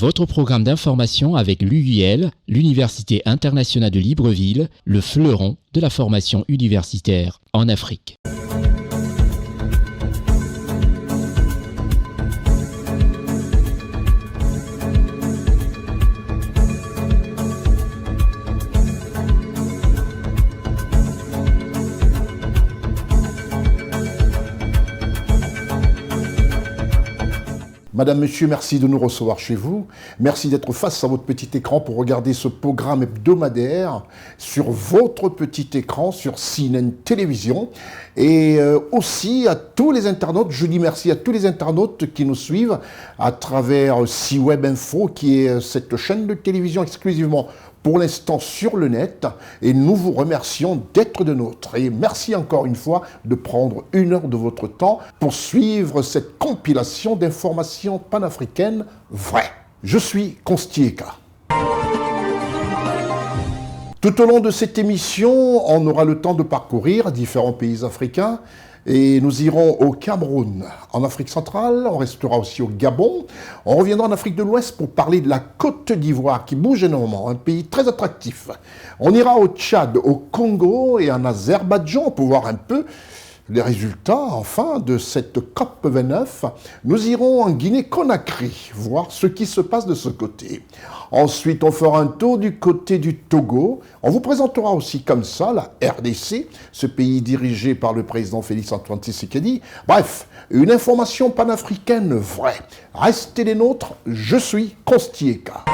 Votre programme d'information avec l'UIL, l'Université internationale de Libreville, le fleuron de la formation universitaire en Afrique. Madame, Monsieur, merci de nous recevoir chez vous. Merci d'être face à votre petit écran pour regarder ce programme hebdomadaire sur votre petit écran, sur CNN Télévision. Et aussi à tous les internautes, je dis merci à tous les internautes qui nous suivent à travers C-Web Info, qui est cette chaîne de télévision exclusivement pour l'instant sur le net, et nous vous remercions d'être de nôtres. Et merci encore une fois de prendre 1 heure de votre temps pour suivre cette compilation d'informations panafricaines vraies. Je suis Constieka. Tout au long de cette émission, on aura le temps de parcourir différents pays africains. Et nous irons au Cameroun, en Afrique centrale, on restera aussi au Gabon. On reviendra en Afrique de l'Ouest pour parler de la Côte d'Ivoire qui bouge énormément, un pays très attractif. On ira au Tchad, au Congo et en Azerbaïdjan pour voir un peu les résultats, enfin, de cette COP29. Nous irons en Guinée-Conakry, voir ce qui se passe de ce côté. Ensuite, on fera un tour du côté du Togo. On vous présentera aussi comme ça la RDC, ce pays dirigé par le président Félix-Antoine Tshisekedi. Bref, une information panafricaine vraie. Restez les nôtres, je suis Constieka.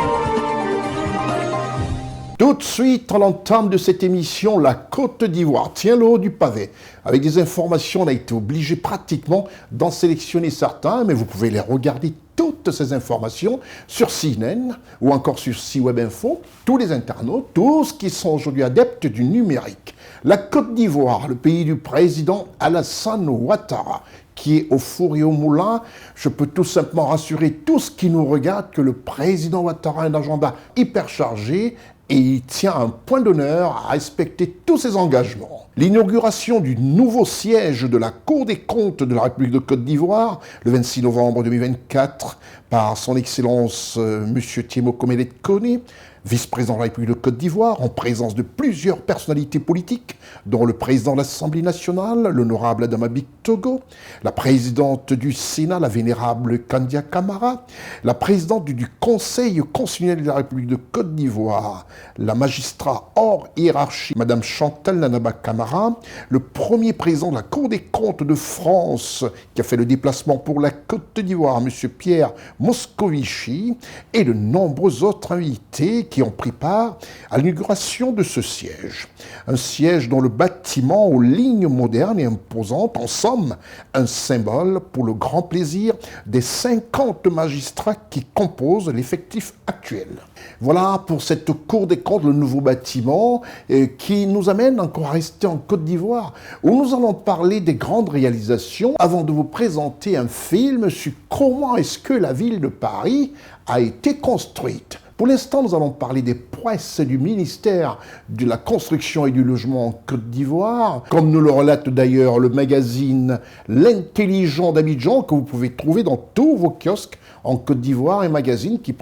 Tout de suite, à l'entame de cette émission, la Côte d'Ivoire tient le haut du pavé. Avec des informations, on a été obligé pratiquement d'en sélectionner certains, mais vous pouvez les regarder toutes ces informations sur CNN ou encore sur C-Web Info. Tous les internautes, tous qui sont aujourd'hui adeptes du numérique. La Côte d'Ivoire, le pays du président Alassane Ouattara, qui est au four et au moulin. Je peux tout simplement rassurer tous qui nous regardent que le président Ouattara a un agenda hyper chargé et il tient un point d'honneur à respecter tous ses engagements. L'inauguration du nouveau siège de la Cour des comptes de la République de Côte d'Ivoire, le 26 novembre 2024, par son Excellence M. Thiemo Komelet Kone, vice-président de la République de Côte d'Ivoire, en présence de plusieurs personnalités politiques, dont le président de l'Assemblée nationale, l'honorable Adama Togo, la présidente du Sénat, la vénérable Kandia Camara, la présidente du Conseil constitutionnel de la République de Côte d'Ivoire, la magistrat hors hiérarchie, Madame Chantal Nanaba Camara, le premier président de la Cour des comptes de France, qui a fait le déplacement pour la Côte d'Ivoire, Monsieur Pierre Moscovici, et de nombreux autres invités qui ont pris part à l'inauguration de ce siège. Un siège dont le bâtiment aux lignes modernes et imposantes, en somme, un symbole pour le grand plaisir des 50 magistrats qui composent l'effectif actuel. Voilà pour cette Cour des comptes, le nouveau bâtiment qui nous amène encore à rester en Côte d'Ivoire, où nous allons parler des grandes réalisations avant de vous présenter un film sur comment est-ce que la ville de Paris a été construite. Pour l'instant, nous allons parler des prouesses du ministère de la Construction et du Logement en Côte d'Ivoire, comme nous le relate d'ailleurs le magazine L'Intelligent d'Abidjan, que vous pouvez trouver dans tous vos kiosques en Côte d'Ivoire, un magazine qui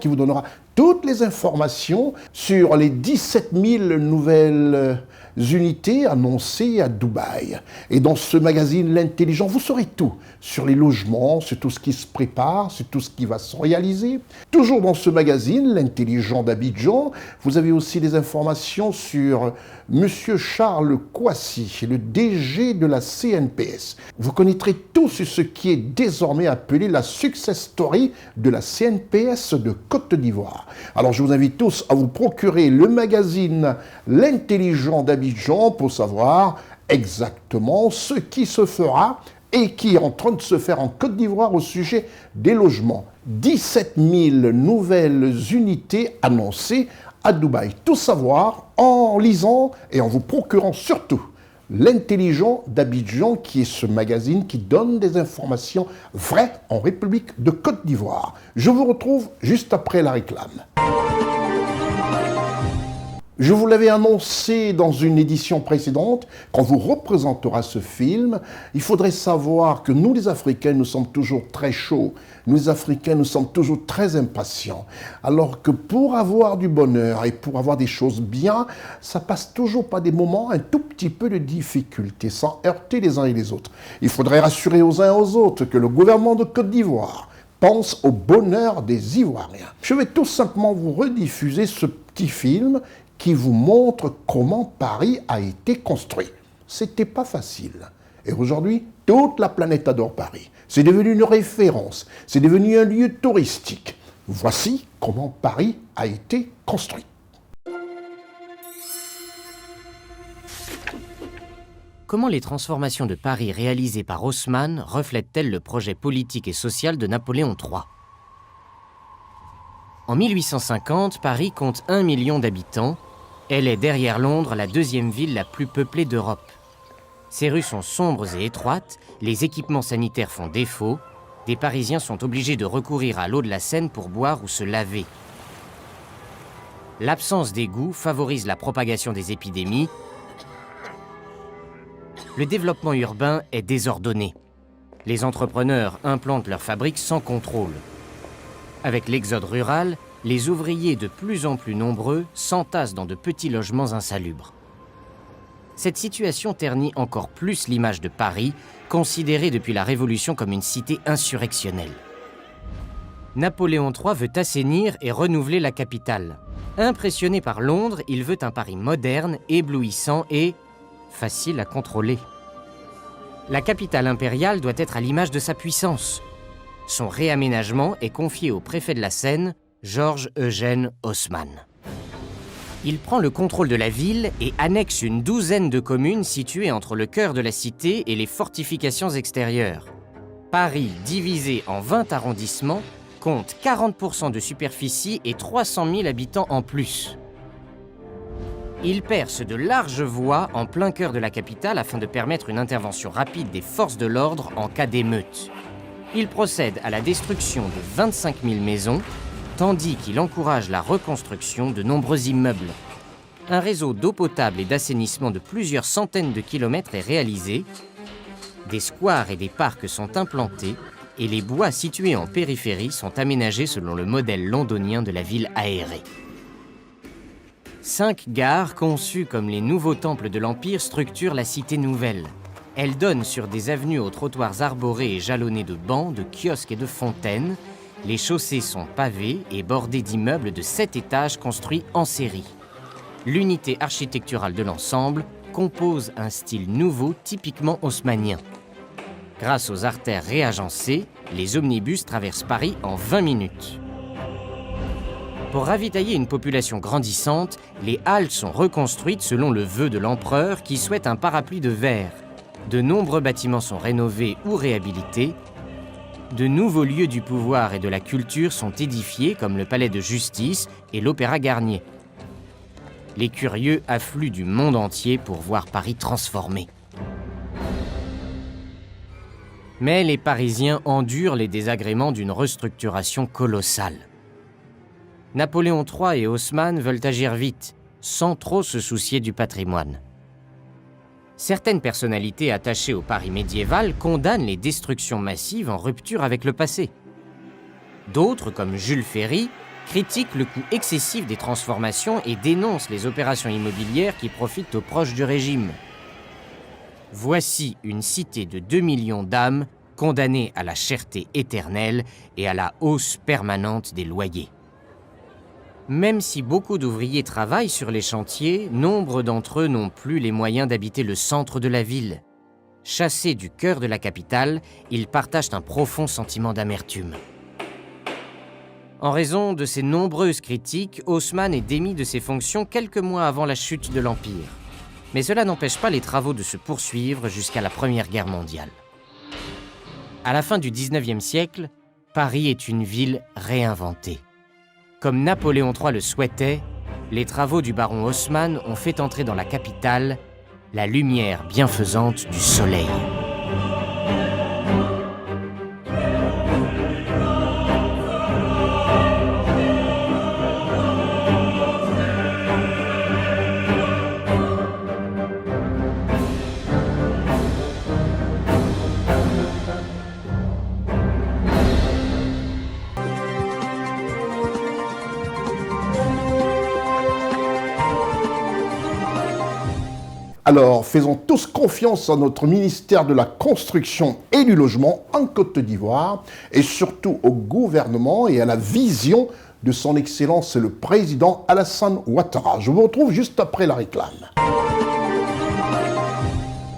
vous donnera toutes les informations sur les 17 000 nouvelles unités annoncées à Dubaï. Et dans ce magazine L'Intelligent, vous saurez tout sur les logements, sur tout ce qui se prépare, sur tout ce qui va se réaliser. Toujours dans ce magazine L'Intelligent d'Abidjan, vous avez aussi des informations sur Monsieur Charles Kouassi, le DG de la CNPS. Vous connaîtrez tout sur ce qui est désormais appelé la success story de la CNPS de Côte d'Ivoire. Alors je vous invite tous à vous procurer le magazine L'Intelligent d'Abidjan pour savoir exactement ce qui se fera et qui est en train de se faire en Côte d'Ivoire au sujet des logements. 17 000 nouvelles unités annoncées à Dubaï. Tout savoir en lisant et en vous procurant surtout L'Intelligent d'Abidjan, qui est ce magazine qui donne des informations vraies en République de Côte d'Ivoire. Je vous retrouve juste après la réclame. Je vous l'avais annoncé dans une édition précédente, quand vous représentera ce film, il faudrait savoir que nous les Africains, nous sommes toujours très chauds. Nous les Africains, nous sommes toujours très impatients. Alors que pour avoir du bonheur et pour avoir des choses bien, ça passe toujours par des moments un tout petit peu de difficulté, sans heurter les uns et les autres. Il faudrait rassurer aux uns et aux autres que le gouvernement de Côte d'Ivoire pense au bonheur des Ivoiriens. Je vais tout simplement vous rediffuser ce petit film qui vous montre comment Paris a été construit. C'était pas facile. Et aujourd'hui, toute la planète adore Paris. C'est devenu une référence, c'est devenu un lieu touristique. Voici comment Paris a été construit. Comment les transformations de Paris réalisées par Haussmann reflètent-elles le projet politique et social de Napoléon III ? En 1850, Paris compte 1 million d'habitants. Elle est derrière Londres la deuxième ville la plus peuplée d'Europe. Ses rues sont sombres et étroites, les équipements sanitaires font défaut, des Parisiens sont obligés de recourir à l'eau de la Seine pour boire ou se laver. L'absence d'égouts favorise la propagation des épidémies. Le développement urbain est désordonné. Les entrepreneurs implantent leurs fabriques sans contrôle. Avec l'exode rural, les ouvriers de plus en plus nombreux s'entassent dans de petits logements insalubres. Cette situation ternit encore plus l'image de Paris, considérée depuis la Révolution comme une cité insurrectionnelle. Napoléon III veut assainir et renouveler la capitale. Impressionné par Londres, il veut un Paris moderne, éblouissant et facile à contrôler. La capitale impériale doit être à l'image de sa puissance. Son réaménagement est confié au préfet de la Seine, Georges-Eugène Haussmann. Il prend le contrôle de la ville et annexe une douzaine de communes situées entre le cœur de la cité et les fortifications extérieures. Paris, divisé en 20 arrondissements, compte 40% de superficie et 300 000 habitants en plus. Il perce de larges voies en plein cœur de la capitale afin de permettre une intervention rapide des forces de l'ordre en cas d'émeute. Il procède à la destruction de 25 000 maisons, tandis qu'il encourage la reconstruction de nombreux immeubles. Un réseau d'eau potable et d'assainissement de plusieurs centaines de kilomètres est réalisé, des squares et des parcs sont implantés, et les bois situés en périphérie sont aménagés selon le modèle londonien de la ville aérée. 5 gares, conçues comme les nouveaux temples de l'Empire, structurent la cité nouvelle. Elles donnent sur des avenues aux trottoirs arborés et jalonnés de bancs, de kiosques et de fontaines. Les chaussées sont pavées et bordées d'immeubles de 7 étages construits en série. L'unité architecturale de l'ensemble compose un style nouveau typiquement haussmannien. Grâce aux artères réagencées, les omnibus traversent Paris en 20 minutes. Pour ravitailler une population grandissante, les halles sont reconstruites selon le vœu de l'empereur qui souhaite un parapluie de verre. De nombreux bâtiments sont rénovés ou réhabilités. De nouveaux lieux du pouvoir et de la culture sont édifiés comme le palais de justice et l'Opéra Garnier. Les curieux affluent du monde entier pour voir Paris transformé. Mais les Parisiens endurent les désagréments d'une restructuration colossale. Napoléon III et Haussmann veulent agir vite, sans trop se soucier du patrimoine. Certaines personnalités attachées au Paris médiéval condamnent les destructions massives en rupture avec le passé. D'autres, comme Jules Ferry, critiquent le coût excessif des transformations et dénoncent les opérations immobilières qui profitent aux proches du régime. Voici une cité de 2 millions d'âmes condamnées à la cherté éternelle et à la hausse permanente des loyers. Même si beaucoup d'ouvriers travaillent sur les chantiers, nombre d'entre eux n'ont plus les moyens d'habiter le centre de la ville. Chassés du cœur de la capitale, ils partagent un profond sentiment d'amertume. En raison de ces nombreuses critiques, Haussmann est démis de ses fonctions quelques mois avant la chute de l'Empire. Mais cela n'empêche pas les travaux de se poursuivre jusqu'à la Première Guerre mondiale. À la fin du XIXe siècle, Paris est une ville réinventée. Comme Napoléon III le souhaitait, les travaux du baron Haussmann ont fait entrer dans la capitale la lumière bienfaisante du soleil. Alors, faisons tous confiance à notre ministère de la Construction et du Logement en Côte d'Ivoire et surtout au gouvernement et à la vision de son Excellence le Président Alassane Ouattara. Je vous retrouve juste après la réclame.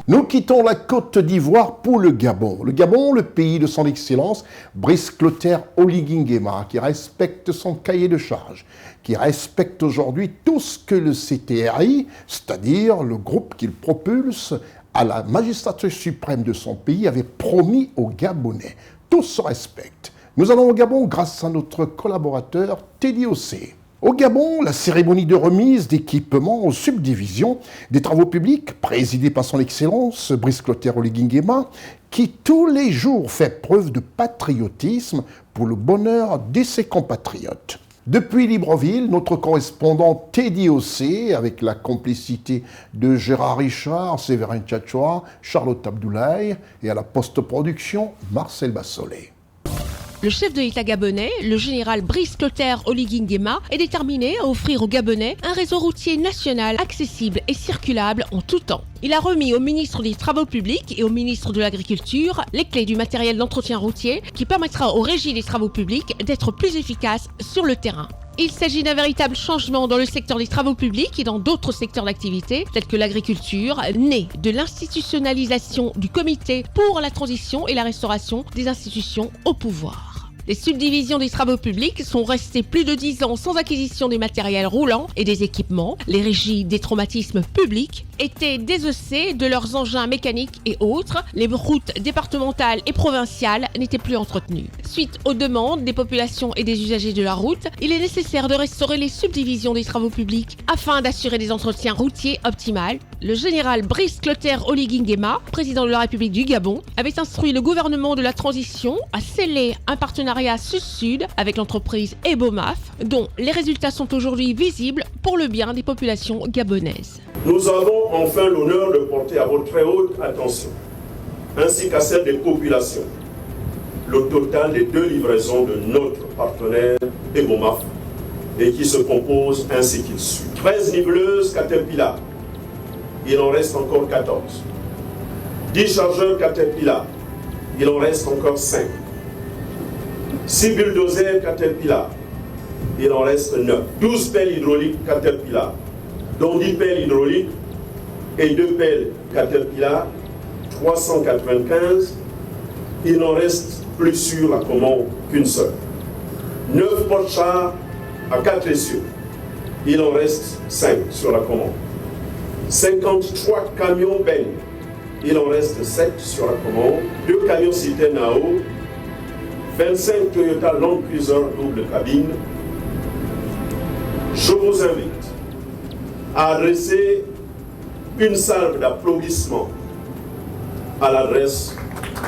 Nous quittons la Côte d'Ivoire pour le Gabon. Le Gabon, le pays de son Excellence, Brice Clotaire Oligui Nguema, qui respecte son cahier de charges, qui respecte aujourd'hui tout ce que le CTRI, c'est-à-dire le groupe qu'il propulse à la magistrature suprême de son pays, avait promis aux Gabonais. Tout se respecte. Nous allons au Gabon grâce à notre collaborateur Teddy Ossé. Au Gabon, la cérémonie de remise d'équipements aux subdivisions des travaux publics, présidée par son Excellence Brice Clotaire Oligui Nguema, qui tous les jours fait preuve de patriotisme pour le bonheur de ses compatriotes. Depuis Libreville, notre correspondant Teddy Ossé, avec la complicité de Gérard Richard, Séverin Tchatchoua, Charlotte Abdoulaye et à la post-production Marcel Bassolet. Le chef de l'État gabonais, le général Brice Clotaire Oligui Nguema, est déterminé à offrir aux Gabonais un réseau routier national accessible et circulable en tout temps. Il a remis au ministre des Travaux publics et au ministre de l'Agriculture les clés du matériel d'entretien routier qui permettra aux régies des travaux publics d'être plus efficaces sur le terrain. Il s'agit d'un véritable changement dans le secteur des travaux publics et dans d'autres secteurs d'activité, tels que l'agriculture, né de l'institutionnalisation du Comité pour la transition et la restauration des institutions au pouvoir. Les subdivisions des travaux publics sont restées plus de 10 ans sans acquisition des matériels roulants et des équipements. Les régies des traumatismes publics étaient désossées de leurs engins mécaniques et autres. Les routes départementales et provinciales n'étaient plus entretenues. Suite aux demandes des populations et des usagers de la route, il est nécessaire de restaurer les subdivisions des travaux publics afin d'assurer des entretiens routiers optimaux. Le général Brice Clotaire Oligui Nguema, président de la République du Gabon, avait instruit le gouvernement de la transition à sceller un partenariat Sud-Sud avec l'entreprise Ebomaf, dont les résultats sont aujourd'hui visibles pour le bien des populations gabonaises. Nous avons enfin l'honneur de porter à votre très haute attention, ainsi qu'à celle des populations, le total des 2 livraisons de notre partenaire Ebomaf et qui se compose ainsi qu'il suit. 13 niveleuses Caterpillar, il en reste encore 14. 10 chargeurs Caterpillar, il en reste encore 5. 6 bulldozers Caterpillar, il en reste 9. 12 pelles hydrauliques Caterpillar, dont 10 pelles hydrauliques et 2 pelles Caterpillar, 395, il n'en reste plus sur la commande qu'une seule. 9 porte-chars à 4 essieux, il en reste 5 sur la commande. 53 camions bennes, il en reste 7 sur la commande. 2 camions citernes à eau, 25 Toyota Land Cruiser double cabine. Je vous invite à adresser une salve d'applaudissements à l'adresse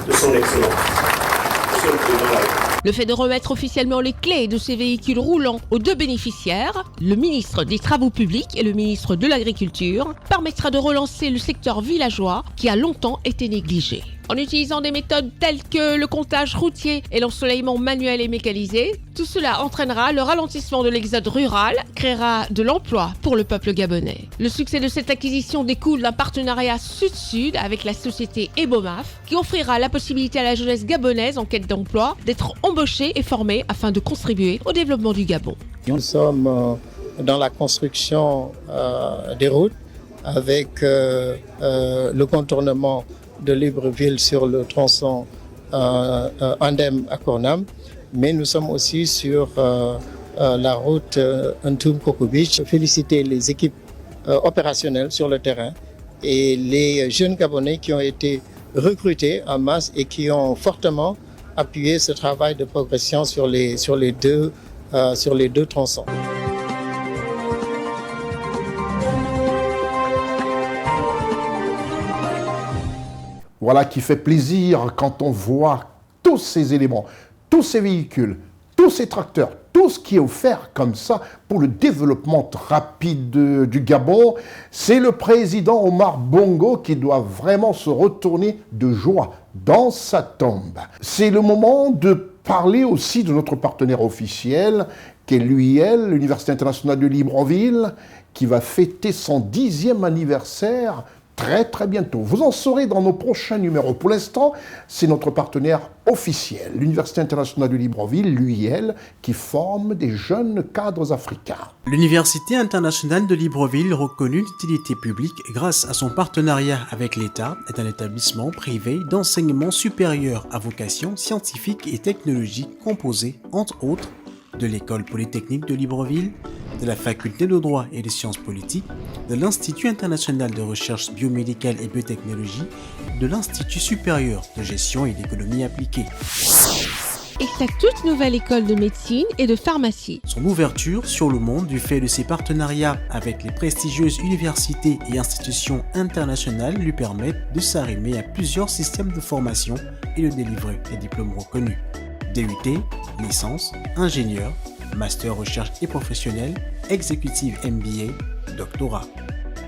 de son Excellence, Monsieur le Président de la République. Le fait de remettre officiellement les clés de ces véhicules roulants aux 2 bénéficiaires, le ministre des Travaux publics et le ministre de l'Agriculture, permettra de relancer le secteur villageois qui a longtemps été négligé. En utilisant des méthodes telles que le comptage routier et l'ensoleillement manuel et mécanisé, tout cela entraînera le ralentissement de l'exode rural, créera de l'emploi pour le peuple gabonais. Le succès de cette acquisition découle d'un partenariat Sud-Sud avec la société Ebomaf, qui offrira la possibilité à la jeunesse gabonaise en quête d'emploi d'être embauchée et formée afin de contribuer au développement du Gabon. Nous sommes dans la construction des routes avec le contournement de Libreville sur le tronçon Andem à Kornam, mais nous sommes aussi sur la route Ntoum-Coco Beach. Féliciter les équipes opérationnelles sur le terrain et les jeunes Gabonais qui ont été recrutés en masse et qui ont fortement appuyé ce travail de progression sur les deux tronçons. Voilà qui fait plaisir quand on voit tous ces éléments, tous ces véhicules, tous ces tracteurs, tout ce qui est offert comme ça pour le développement rapide du Gabon. C'est le président Omar Bongo qui doit vraiment se retourner de joie dans sa tombe. C'est le moment de parler aussi de notre partenaire officiel, qui est l'UIL, l'Université internationale de Libreville, qui va fêter son 10e anniversaire très très bientôt. Vous en saurez dans nos prochains numéros. Pour l'instant, c'est notre partenaire officiel, l'Université internationale de Libreville, l'UIL, qui forme des jeunes cadres africains. L'Université internationale de Libreville, reconnue d'utilité publique grâce à son partenariat avec l'État, est un établissement privé d'enseignement supérieur à vocation scientifique et technologique composé, entre autres, de l'École polytechnique de Libreville, de la Faculté de droit et des sciences politiques, de l'Institut international de recherche biomédicale et biotechnologie, de l'Institut supérieur de gestion et d'économie appliquée. Et sa toute nouvelle école de médecine et de pharmacie. Son ouverture sur le monde du fait de ses partenariats avec les prestigieuses universités et institutions internationales lui permettent de s'arrimer à plusieurs systèmes de formation et de délivrer des diplômes reconnus. DUT, licence, ingénieur, master recherche et professionnel, exécutive MBA, doctorat.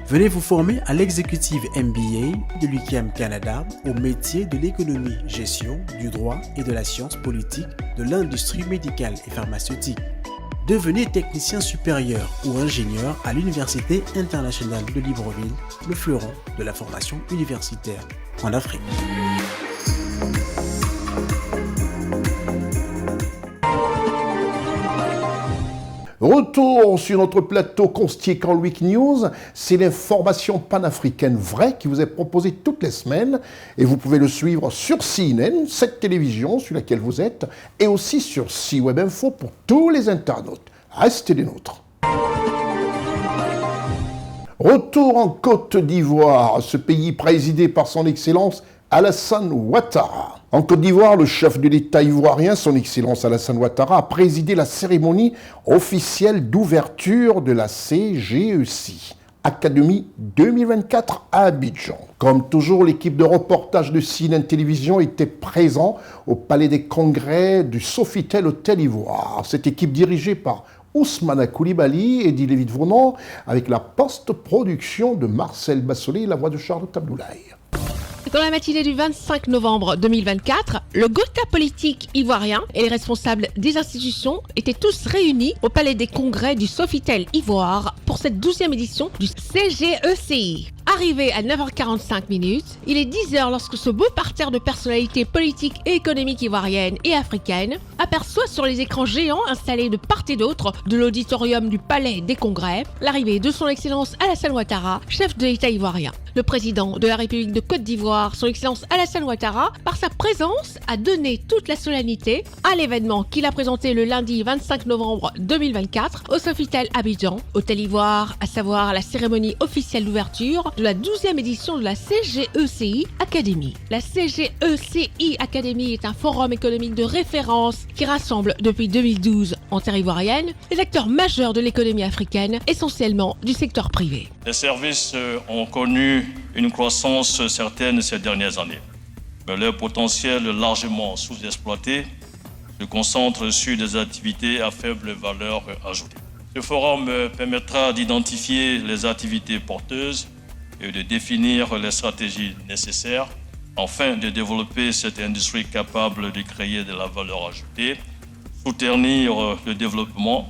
Venez vous former à l'exécutive MBA de l'UQAM Canada au métier de l'économie, gestion, du droit et de la science politique de l'industrie médicale et pharmaceutique. Devenez technicien supérieur ou ingénieur à l'Université internationale de Libreville, le fleuron de la formation universitaire en Afrique. Retour sur notre plateau Constier-Camp Week News, c'est l'information panafricaine vraie qui vous est proposée toutes les semaines et vous pouvez le suivre sur CNN, cette télévision sur laquelle vous êtes, et aussi sur C-Web Info pour tous les internautes. Restez des nôtres. Retour en Côte d'Ivoire, ce pays présidé par son Excellence Alassane Ouattara. En Côte d'Ivoire, le chef de l'État ivoirien, son Excellence Alassane Ouattara, a présidé la cérémonie officielle d'ouverture de la CGEC, Académie 2024 à Abidjan. Comme toujours, l'équipe de reportage de CNN Télévision était présente au Palais des Congrès du Sofitel Hôtel Ivoire. Cette équipe dirigée par Ousmane Koulibaly et Lévy Vaunan, avec la post-production de Marcel Bassolé et la voix de Charlotte Abdoulaye. Dans la matinée du 25 novembre 2024, le Gotha politique ivoirien et les responsables des institutions étaient tous réunis au Palais des Congrès du Sofitel Ivoire pour cette 12e édition du CGECI. Arrivé à 9h45, il est 10h lorsque ce beau parterre de personnalités politiques et économiques ivoiriennes et africaines aperçoit sur les écrans géants installés de part et d'autre de l'auditorium du Palais des Congrès l'arrivée de son Excellence Alassane Ouattara, chef de l'État ivoirien. Le président de la République de Côte d'Ivoire, son Excellence Alassane Ouattara, par sa présence, a donné toute la solennité à l'événement qu'il a présenté le lundi 25 novembre 2024 au Sofitel Abidjan, Hôtel Ivoire, à savoir la cérémonie officielle d'ouverture de la 12e édition de la CGECI Academy. La CGECI Academy est un forum économique de référence qui rassemble depuis 2012 en terre ivoirienne les acteurs majeurs de l'économie africaine, essentiellement du secteur privé. Les services ont connu une croissance certaine ces dernières années, mais leur potentiel largement sous-exploité se concentre sur des activités à faible valeur ajoutée. Ce forum permettra d'identifier les activités porteuses et de définir les stratégies nécessaires afin de développer cette industrie capable de créer de la valeur ajoutée, soutenir le développement,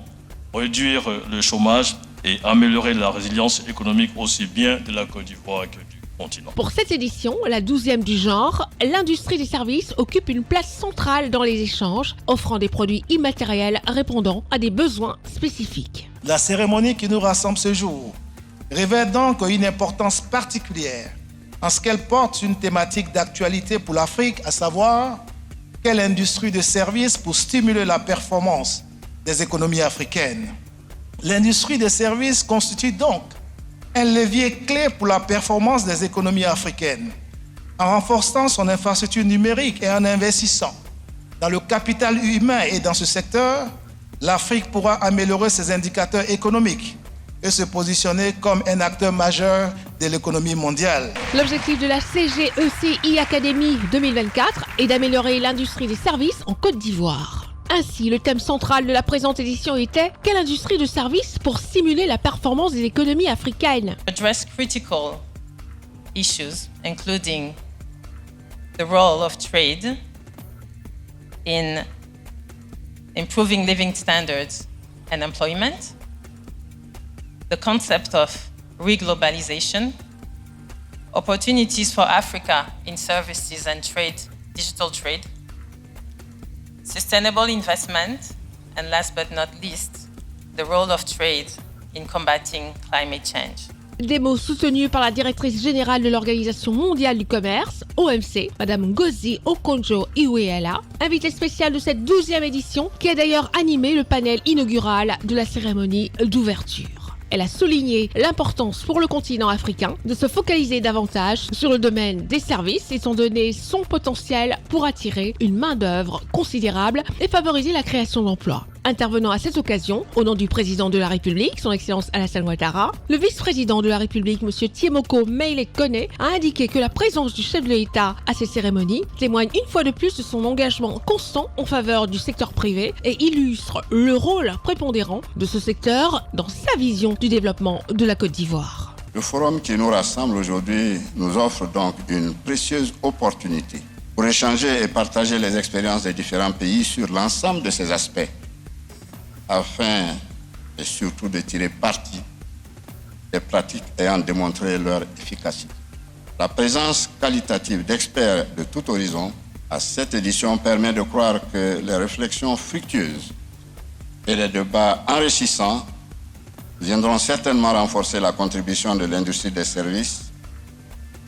réduire le chômage et améliorer la résilience économique aussi bien de la Côte d'Ivoire que du continent. Pour cette édition, la 12e du genre, l'industrie des services occupe une place centrale dans les échanges, offrant des produits immatériels répondant à des besoins spécifiques. La cérémonie qui nous rassemble ce jour revêt donc une importance particulière en ce qu'elle porte une thématique d'actualité pour l'Afrique, à savoir quelle industrie de services pour stimuler la performance des économies africaines. L'industrie des services constitue donc un levier clé pour la performance des économies africaines. En renforçant son infrastructure numérique et en investissant dans le capital humain et dans ce secteur, l'Afrique pourra améliorer ses indicateurs économiques et se positionner comme un acteur majeur de l'économie mondiale. L'objectif de la CGECI Academy 2024 est d'améliorer l'industrie des services en Côte d'Ivoire. Ainsi, le thème central de la présente édition était « Quelle industrie de services pour stimuler la performance des économies africaines ?» Address critical issues, including the role of trade in improving living standards and employment, the concept of reglobalization, opportunities for Africa in services and trade, digital trade, sustainable investment, and last but not least, the role of trade in combating climate change. Des mots soutenus par la directrice générale de l'Organisation mondiale du commerce, OMC, Madame Ngozi Okonjo-Iweala, invitée spéciale de cette 12e édition, qui a d'ailleurs animé le panel inaugural de la cérémonie d'ouverture. Elle a souligné l'importance pour le continent africain de se focaliser davantage sur le domaine des services étant donné son potentiel pour attirer une main-d'œuvre considérable et favoriser la création d'emplois. Intervenant à cette occasion, au nom du président de la République, son Excellence Alassane Ouattara, le vice-président de la République, M. Tiemoko Meïle Kone, a indiqué que la présence du chef de l'État à ces cérémonies témoigne une fois de plus de son engagement constant en faveur du secteur privé et illustre le rôle prépondérant de ce secteur dans sa vision du développement de la Côte d'Ivoire. Le forum qui nous rassemble aujourd'hui nous offre donc une précieuse opportunité pour échanger et partager les expériences des différents pays sur l'ensemble de ces aspects, afin et surtout de tirer parti des pratiques ayant démontré leur efficacité. La présence qualitative d'experts de tout horizon à cette édition permet de croire que les réflexions fructueuses et les débats enrichissants viendront certainement renforcer la contribution de l'industrie des services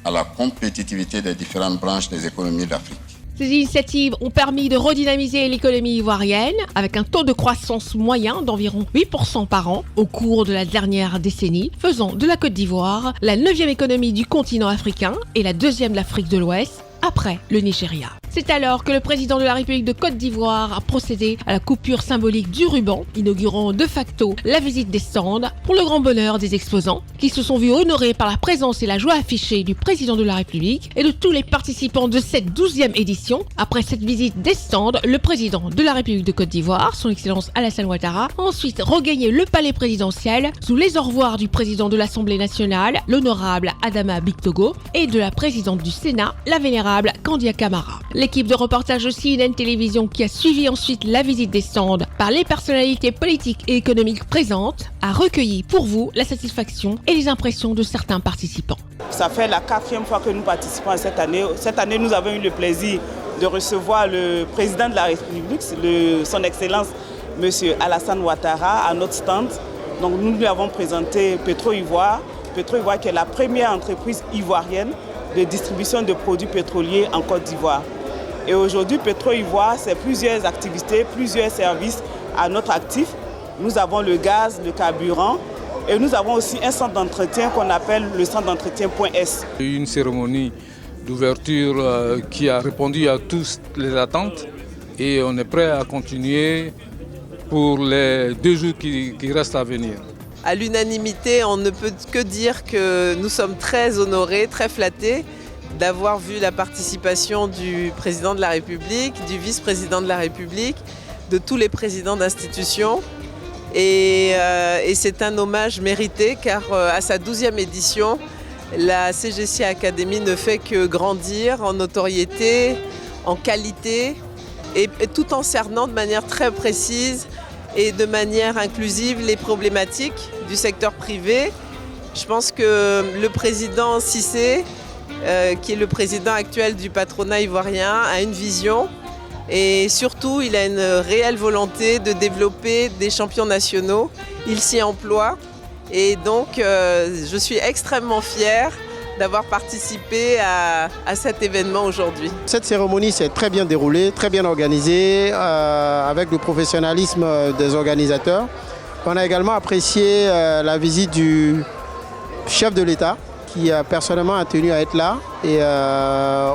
à la compétitivité des différentes branches des économies d'Afrique. Ces initiatives ont permis de redynamiser l'économie ivoirienne avec un taux de croissance moyen d'environ 8% par an au cours de la dernière décennie, faisant de la Côte d'Ivoire la 9e économie du continent africain et la 2e de l'Afrique de l'Ouest, après le Nigeria. C'est alors que le président de la République de Côte d'Ivoire a procédé à la coupure symbolique du ruban, inaugurant de facto la visite des stands pour le grand bonheur des exposants, qui se sont vus honorés par la présence et la joie affichée du président de la République et de tous les participants de cette 12e édition. Après cette visite des stands, le président de la République de Côte d'Ivoire, son Excellence Alassane Ouattara, a ensuite regagné le palais présidentiel sous les au revoir du président de l'Assemblée nationale, l'honorable Adama Bictogo, et de la présidente du Sénat, la vénérable Kandia Camara. L'équipe de reportage de CNN Télévision, qui a suivi ensuite la visite des stands par les personnalités politiques et économiques présentes, a recueilli pour vous la satisfaction et les impressions de certains participants. Ça fait la 4e fois que nous participons à cette année. Cette année, nous avons eu le plaisir de recevoir le président de la République, son Excellence M. Alassane Ouattara, à notre stand. Donc nous lui avons présenté Petro-Ivoire, Petro-Ivoire qui est la première entreprise ivoirienne de distribution de produits pétroliers en Côte d'Ivoire. Et aujourd'hui, Petro-Ivoire, c'est plusieurs activités, plusieurs services à notre actif. Nous avons le gaz, le carburant et nous avons aussi un centre d'entretien qu'on appelle le centre d'entretien Point S. Une cérémonie d'ouverture qui a répondu à toutes les attentes et on est prêt à continuer pour les 2 jours qui restent à venir. À l'unanimité, on ne peut que dire que nous sommes très honorés, très flattés d'avoir vu la participation du président de la République, du vice-président de la République, de tous les présidents d'institutions. Et c'est un hommage mérité car à sa 12e édition, la CGC Academy ne fait que grandir en notoriété, en qualité et tout en cernant de manière très précise et de manière inclusive les problématiques du secteur privé. Je pense que le président Cissé, qui est le président actuel du patronat ivoirien, a une vision et surtout il a une réelle volonté de développer des champions nationaux. Il s'y emploie et donc je suis extrêmement fière d'avoir participé à cet événement aujourd'hui. Cette cérémonie s'est très bien déroulée, très bien organisée, avec le professionnalisme des organisateurs. On a également apprécié la visite du chef de l'État, qui personnellement a tenu à être là. Et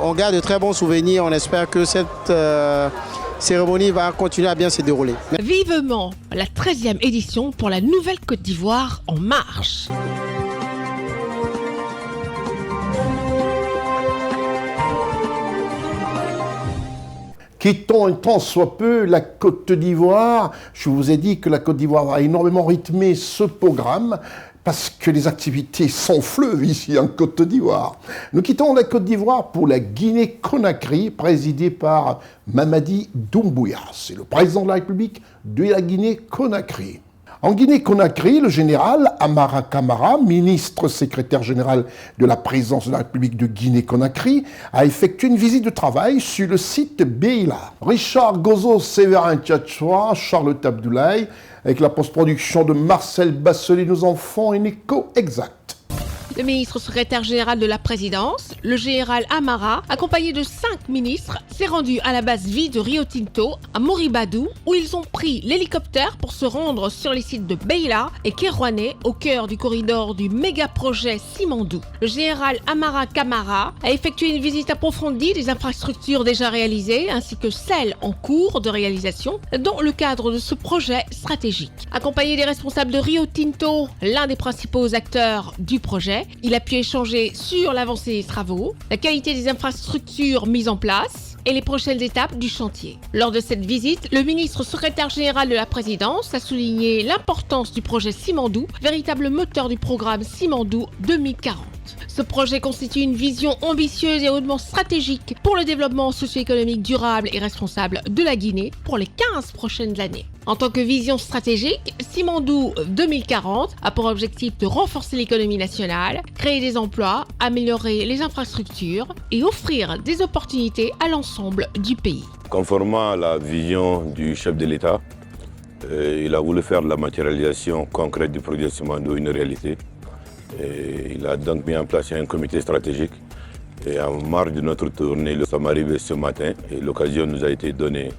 on garde de très bons souvenirs. On espère que cette cérémonie va continuer à bien se dérouler. Vivement la 13e édition pour la nouvelle Côte d'Ivoire en marche. Quittons un tant soit peu la Côte d'Ivoire. Je vous ai dit que la Côte d'Ivoire a énormément rythmé ce programme parce que les activités s'enfleuvent ici en Côte d'Ivoire. Nous quittons la Côte d'Ivoire pour la Guinée-Conakry, présidée par Mamadi Doumbouya. C'est le président de la République de la Guinée-Conakry. En Guinée-Conakry, le général Amara Camara, ministre secrétaire général de la présidence de la République de Guinée-Conakry, a effectué une visite de travail sur le site Beila. Richard Gozo, Séverin Tchatchoua, Charlotte Abdoulaye, avec la post-production de Marcel Basselet, nous en font un écho exact. Le ministre secrétaire général de la présidence, le général Amara, accompagné de 5 ministres, s'est rendu à la base vie de Rio Tinto, à Moribadou, où ils ont pris l'hélicoptère pour se rendre sur les sites de Beila et Kerouané, au cœur du corridor du méga-projet Simandou. Le général Amara Camara a effectué une visite approfondie des infrastructures déjà réalisées, ainsi que celles en cours de réalisation, dans le cadre de ce projet stratégique. Accompagné des responsables de Rio Tinto, l'un des principaux acteurs du projet, il a pu échanger sur l'avancée des travaux, la qualité des infrastructures mises en place et les prochaines étapes du chantier. Lors de cette visite, le ministre secrétaire général de la présidence a souligné l'importance du projet Simandou, véritable moteur du programme Simandou 2040. Ce projet constitue une vision ambitieuse et hautement stratégique pour le développement socio-économique durable et responsable de la Guinée pour les 15 prochaines années. En tant que vision stratégique, Simandou 2040 a pour objectif de renforcer l'économie nationale, créer des emplois, améliorer les infrastructures et offrir des opportunités à l'ensemble du pays. Conformément à la vision du chef de l'État, il a voulu faire de la matérialisation concrète du projet Simandou une réalité. Et il a donc mis en place un comité stratégique. Et en marge de notre tournée, nous sommes arrivés ce matin et l'occasion nous a été donnée.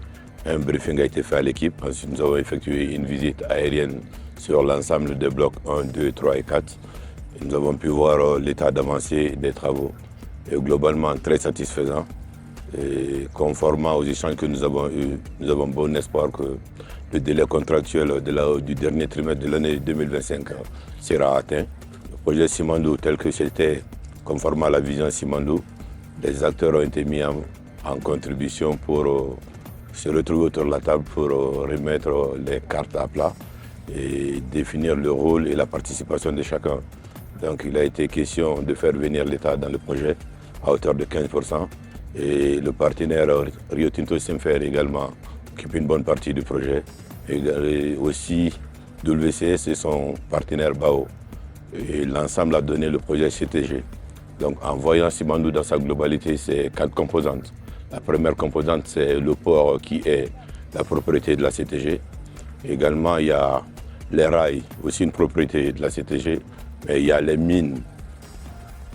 Un briefing a été fait à l'équipe. Ensuite, nous avons effectué une visite aérienne sur l'ensemble des blocs 1, 2, 3 et 4. Et nous avons pu voir l'état d'avancée des travaux. Et globalement, très satisfaisant. Et conformément aux échanges que nous avons eus, nous avons bon espoir que le délai contractuel du dernier trimestre de l'année 2025 sera atteint. Le projet Simandou, tel que c'était conformément à la vision Simandou, les acteurs ont été mis en contribution pour se retrouver autour de la table pour remettre les cartes à plat et définir le rôle et la participation de chacun. Donc il a été question de faire venir l'État dans le projet à hauteur de 15%. Et le partenaire Rio Tinto Simfer également occupe une bonne partie du projet. Et aussi WCS et son partenaire BAO. Et l'ensemble a donné le projet CTG. Donc en voyant Simandou dans sa globalité, c'est 4 composantes. La première composante, c'est le port qui est la propriété de la CTG. Également, il y a les rails, aussi une propriété de la CTG. Mais il y a les mines.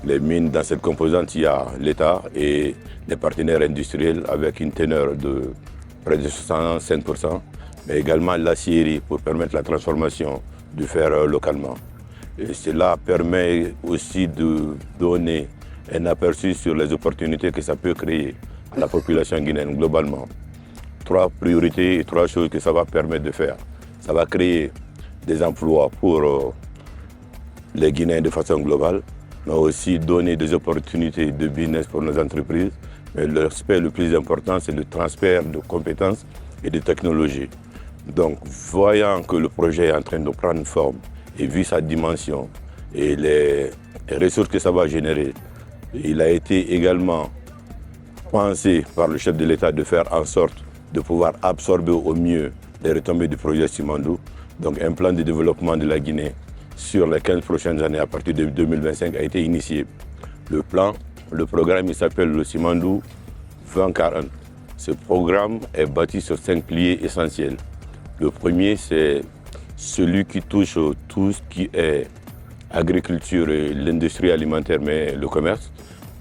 Les mines, dans cette composante, il y a l'État et les partenaires industriels avec une teneur de près de 65%. Mais également l'acierie pour permettre la transformation du fer localement. Et cela permet aussi de donner un aperçu sur les opportunités que ça peut créer à la population guinéenne globalement. 3 priorités et 3 choses que ça va permettre de faire. Ça va créer des emplois pour les Guinéens de façon globale, mais aussi donner des opportunités de business pour nos entreprises. Mais l'aspect le plus important, c'est le transfert de compétences et de technologies. Donc, voyant que le projet est en train de prendre forme, et vu sa dimension et les ressources que ça va générer, il a été également pensé par le chef de l'État de faire en sorte de pouvoir absorber au mieux les retombées du projet Simandou. Donc un plan de développement de la Guinée sur les 15 prochaines années à partir de 2025 a été initié. Le programme il s'appelle le Simandou 2040. Ce programme est bâti sur 5 piliers essentiels. Le premier, c'est celui qui touche tout ce qui est agriculture et l'industrie alimentaire, mais le commerce.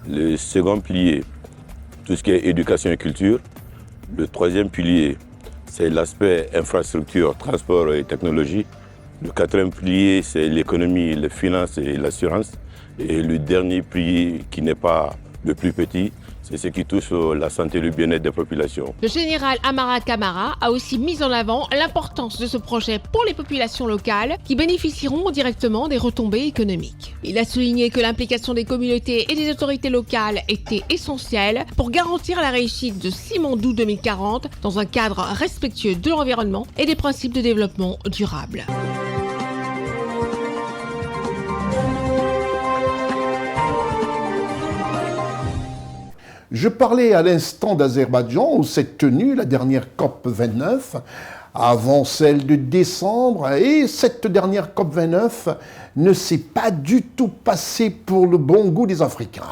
Le second pilier, tout ce qui est éducation et culture. Le troisième pilier, c'est l'aspect infrastructure, transport et technologie. Le quatrième pilier, c'est l'économie, les finances et l'assurance. Et le dernier pilier, qui n'est pas le plus petit, c'est ce qui touche la santé et le bien-être des populations. Le général Amara Camara a aussi mis en avant l'importance de ce projet pour les populations locales qui bénéficieront directement des retombées économiques. Il a souligné que l'implication des communautés et des autorités locales était essentielle pour garantir la réussite de Simandou 2040 dans un cadre respectueux de l'environnement et des principes de développement durable. Je parlais à l'instant d'Azerbaïdjan où s'est tenue la dernière COP29 avant celle de décembre, et cette dernière COP29 ne s'est pas du tout passée pour le bon goût des Africains.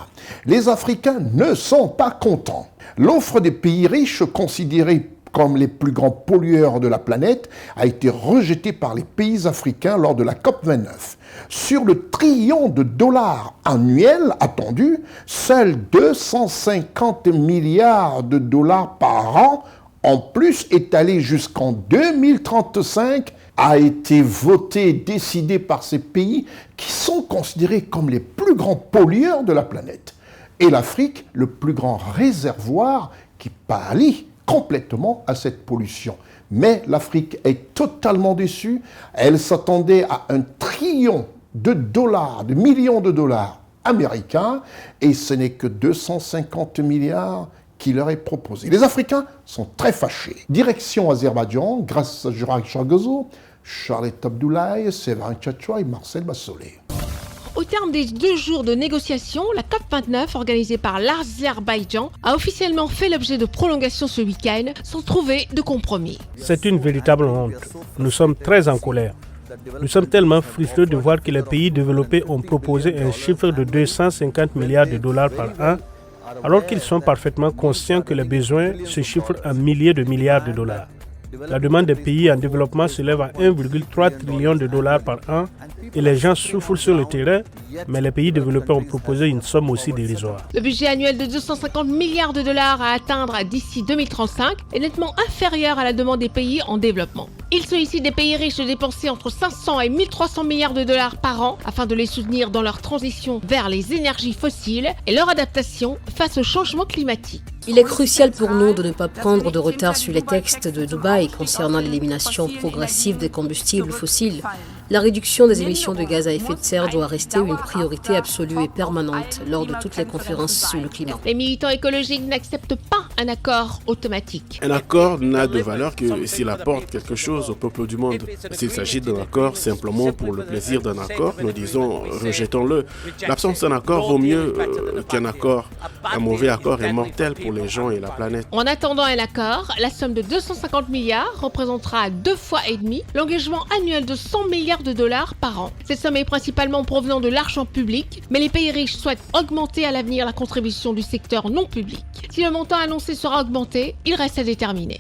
Les Africains ne sont pas contents. L'offre des pays riches considérés comme les plus grands pollueurs de la planète a été rejetée par les pays africains lors de la COP29. Sur le trillion de dollars annuels attendus, seuls 250 milliards de dollars par an, en plus étalé jusqu'en 2035, a été voté et décidé par ces pays qui sont considérés comme les plus grands pollueurs de la planète. Et l'Afrique, le plus grand réservoir qui pallie complètement à cette pollution. Mais l'Afrique est totalement déçue. Elle s'attendait à un trillion de dollars, de millions de dollars américains, et ce n'est que 250 milliards qui leur est proposé. Les Africains sont très fâchés. Direction Azerbaïdjan, grâce à Gérard Chargozo, Charlotte Abdoulaye, Séverin Tchatchoua et Marcel Bassolé. Au terme des 2 jours de négociations, la COP29, organisée par l'Azerbaïdjan, a officiellement fait l'objet de prolongations ce week-end, sans trouver de compromis. C'est une véritable honte. Nous sommes très en colère. Nous sommes tellement frustrés de voir que les pays développés ont proposé un chiffre de 250 milliards de dollars par an, alors qu'ils sont parfaitement conscients que les besoins se chiffrent en milliers de milliards de dollars. La demande des pays en développement s'élève à 1,3 trillion de dollars par an et les gens souffrent sur le terrain, mais les pays développés ont proposé une somme aussi dérisoire. Le budget annuel de 250 milliards de dollars à atteindre d'ici 2035 est nettement inférieur à la demande des pays en développement. Il sollicite des pays riches de dépenser entre 500 et 1300 milliards de dollars par an afin de les soutenir dans leur transition vers les énergies fossiles et leur adaptation face au changement climatique. Il est crucial pour nous de ne pas prendre de retard sur les textes de Dubaï concernant l'élimination progressive des combustibles fossiles. La réduction des émissions de gaz à effet de serre doit rester une priorité absolue et permanente lors de toutes les conférences sur le climat. Les militants écologiques n'acceptent pas un accord automatique. Un accord n'a de valeur que s'il apporte quelque chose au peuple du monde. S'il s'agit d'un accord simplement pour le plaisir d'un accord, nous disons rejetons-le. L'absence d'un accord vaut mieux qu'un accord. Un mauvais accord est mortel pour les gens et la planète. En attendant un accord, la somme de 250 milliards représentera 2,5 fois l'engagement annuel de 100 milliards de dollars par an. Cette somme est principalement provenant de l'argent public, mais les pays riches souhaitent augmenter à l'avenir la contribution du secteur non public. Si le montant annoncé sera augmenté, il reste à déterminer.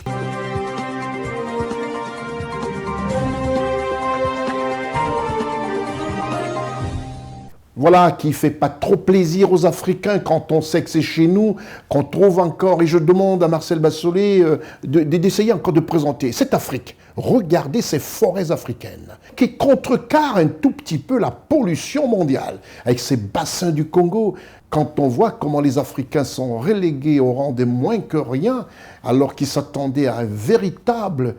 Voilà qui ne fait pas trop plaisir aux Africains quand on sait que c'est chez nous qu'on trouve encore, et je demande à Marcel Bassolé d'essayer encore de présenter cette Afrique. Regardez ces forêts africaines qui contrecarrent un tout petit peu la pollution mondiale avec ces bassins du Congo. Quand on voit comment les Africains sont relégués au rang des moins que rien, alors qu'ils s'attendaient à une véritable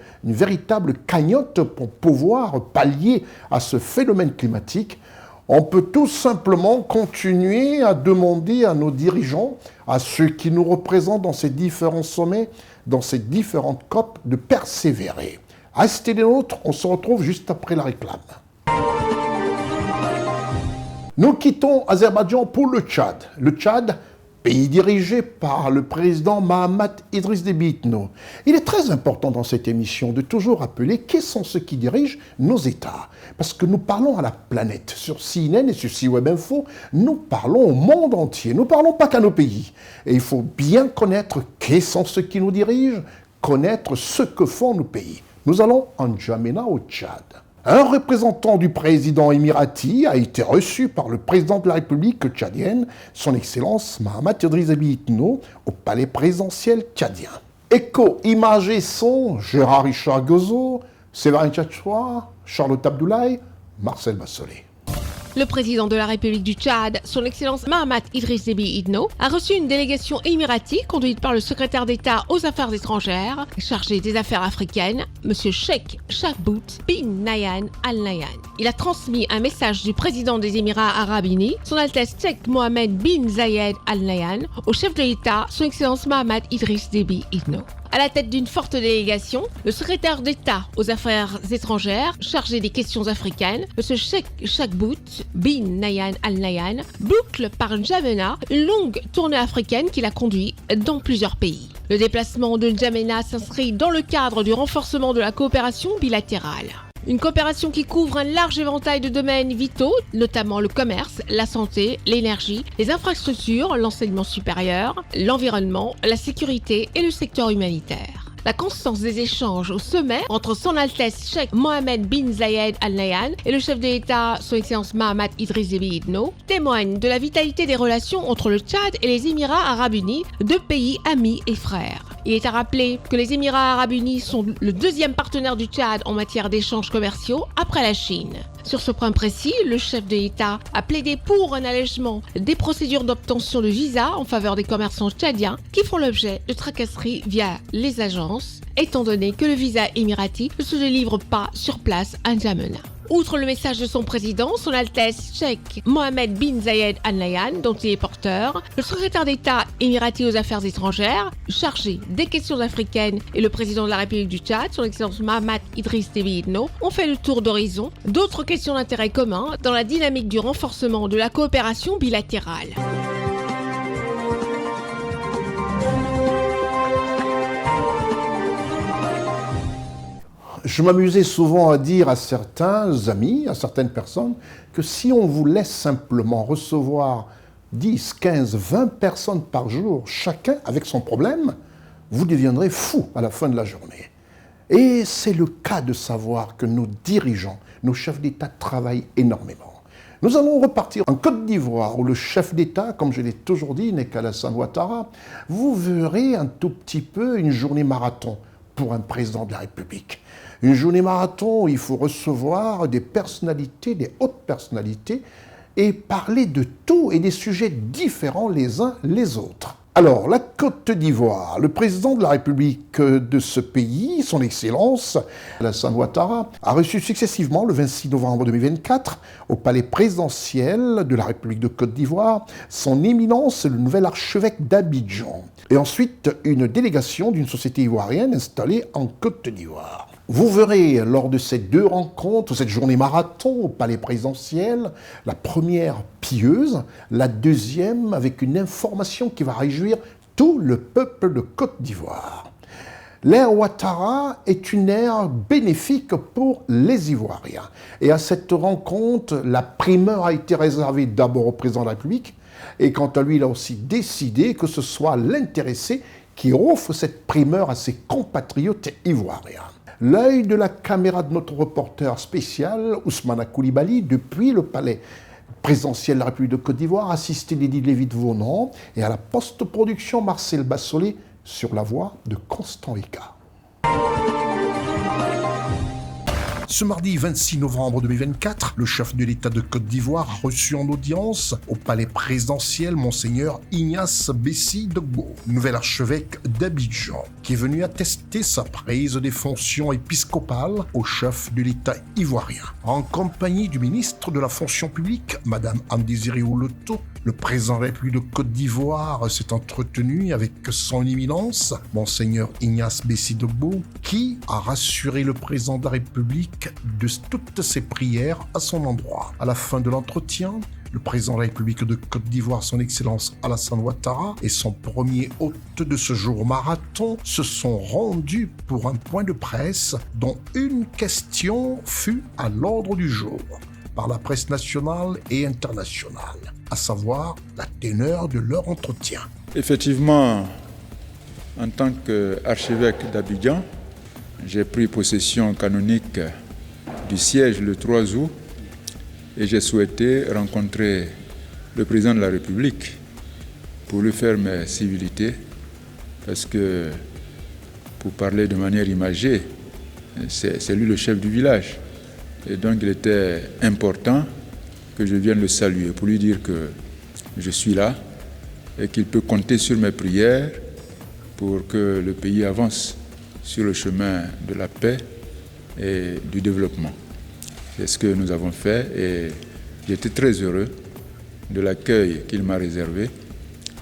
cagnotte pour pouvoir pallier à ce phénomène climatique, on peut tout simplement continuer à demander à nos dirigeants, à ceux qui nous représentent dans ces différents sommets, dans ces différentes COP, de persévérer. Restez les nôtres, on se retrouve juste après la réclame. Nous quittons Azerbaïdjan pour le Tchad. Le Tchad, pays dirigé par le président Mahamat Idriss Déby Itno. Il est très important dans cette émission de toujours rappeler qui sont ceux qui dirigent nos États. Parce que nous parlons à la planète. Sur CNN et sur C-Web Info, nous parlons au monde entier. Nous ne parlons pas qu'à nos pays. Et il faut bien connaître qui sont ceux qui nous dirigent, connaître ce que font nos pays. Nous allons en N'Djamena au Tchad. Un représentant du président émirati a été reçu par le président de la République tchadienne, son Excellence Mahamat Idriss Déby Itno, au palais présidentiel tchadien. Écho, images et son, Gérard Chargozo, Séverin Tchatchoua, Charlotte Abdoulaye, Marcel Bassolé. Le président de la République du Tchad, son Excellence Mahamat Idriss Déby Itno, a reçu une délégation émiratie conduite par le secrétaire d'État aux Affaires étrangères, chargé des affaires africaines, M. Sheikh Shakhbout bin Nahyan Al Nahyan. Il a transmis un message du président des Émirats Arabes Unis, son Altesse Sheikh Mohammed bin Zayed Al Nahyan, au chef de l'État, son Excellence Mahamat Idriss Déby Itno. À la tête d'une forte délégation, le secrétaire d'État aux Affaires étrangères, chargé des questions africaines, M. Cheikh Chagbout bin Nahyan Al Nahyan, boucle par N'Djamena une longue tournée africaine qu'il a conduit dans plusieurs pays. Le déplacement de N'Djamena s'inscrit dans le cadre du renforcement de la coopération bilatérale. Une coopération qui couvre un large éventail de domaines vitaux, notamment le commerce, la santé, l'énergie, les infrastructures, l'enseignement supérieur, l'environnement, la sécurité et le secteur humanitaire. La constance des échanges au sommet entre son Altesse Cheikh Mohammed bin Zayed Al Nahyan et le chef de l'État, son Excellence Mahamat Idriss Déby Itno, témoigne de la vitalité des relations entre le Tchad et les Émirats Arabes Unis, deux pays amis et frères. Il est à rappeler que les Émirats Arabes Unis sont le deuxième partenaire du Tchad en matière d'échanges commerciaux après la Chine. Sur ce point précis, le chef de l'État a plaidé pour un allègement des procédures d'obtention de visa en faveur des commerçants tchadiens qui font l'objet de tracasseries via les agences, étant donné que le visa émirati ne se délivre pas sur place à N'Djamena. Outre le message de son président, son Altesse Cheikh Mohammed bin Zayed Al Nahyan, dont il est porteur, le secrétaire d'État émirati aux Affaires étrangères, chargé des questions africaines, et le président de la République du Tchad, son Excellence Mahamat Idriss Déby Itno, ont fait le tour d'horizon d'autres questions d'intérêt commun dans la dynamique du renforcement de la coopération bilatérale. Je m'amusais souvent à dire à certains amis, à certaines personnes, que si on vous laisse simplement recevoir 10, 15, 20 personnes par jour, chacun avec son problème, vous deviendrez fou à la fin de la journée. Et c'est le cas de savoir que nos dirigeants, nos chefs d'État travaillent énormément. Nous allons repartir en Côte d'Ivoire, où le chef d'État, comme je l'ai toujours dit, n'est qu'Alassane Ouattara. Vous verrez un tout petit peu une journée marathon pour un président de la République. Une journée marathon où il faut recevoir des personnalités, des hautes personnalités, et parler de tout et des sujets différents les uns les autres. Alors, la Côte d'Ivoire, le président de la République de ce pays, son Excellence, Alassane Ouattara, a reçu successivement le 26 novembre 2024, au palais présidentiel de la République de Côte d'Ivoire, son éminence, le nouvel archevêque d'Abidjan, et ensuite une délégation d'une société ivoirienne installée en Côte d'Ivoire. Vous verrez lors de ces deux rencontres, cette journée marathon au palais présidentiel, la première pieuse, la deuxième avec une information qui va réjouir tout le peuple de Côte d'Ivoire. L'ère Ouattara est une ère bénéfique pour les Ivoiriens. Et à cette rencontre, la primeur a été réservée d'abord au président de la République, et quant à lui, il a aussi décidé que ce soit l'intéressé qui offre cette primeur à ses compatriotes ivoiriens. L'œil de la caméra de notre reporter spécial, Ousmane Koulibaly, depuis le palais présidentiel de la République de Côte d'Ivoire, assisté d'Edith Lévy-Vaunant et à la post-production Marcel Bassolé sur la voix de Constant Eka. Ce mardi 26 novembre 2024, le chef de l'État de Côte d'Ivoire a reçu en audience au palais présidentiel Monseigneur Ignace Bessi Dogbo, nouvel archevêque d'Abidjan, qui est venu attester sa prise des fonctions épiscopales au chef de l'État ivoirien. En compagnie du ministre de la fonction publique, Madame Andésiré Ouloto, le président de la République de Côte d'Ivoire s'est entretenu avec son éminence, Monseigneur Ignace Bessi Dogbo, qui a rassuré le président de la République de toutes ses prières à son endroit. À la fin de l'entretien, le président de la République de Côte d'Ivoire, son Excellence Alassane Ouattara, et son premier hôte de ce jour marathon se sont rendus pour un point de presse dont une question fut à l'ordre du jour par la presse nationale et internationale, à savoir la teneur de leur entretien. Effectivement, en tant qu'archevêque d'Abidjan, j'ai pris possession canonique du siège le 3 août et j'ai souhaité rencontrer le président de la République pour lui faire mes civilités parce que, pour parler de manière imagée, c'est lui le chef du village. Et donc il était important que je vienne le saluer pour lui dire que je suis là et qu'il peut compter sur mes prières pour que le pays avance sur le chemin de la paix et du développement. C'est ce que nous avons fait et j'étais très heureux de l'accueil qu'il m'a réservé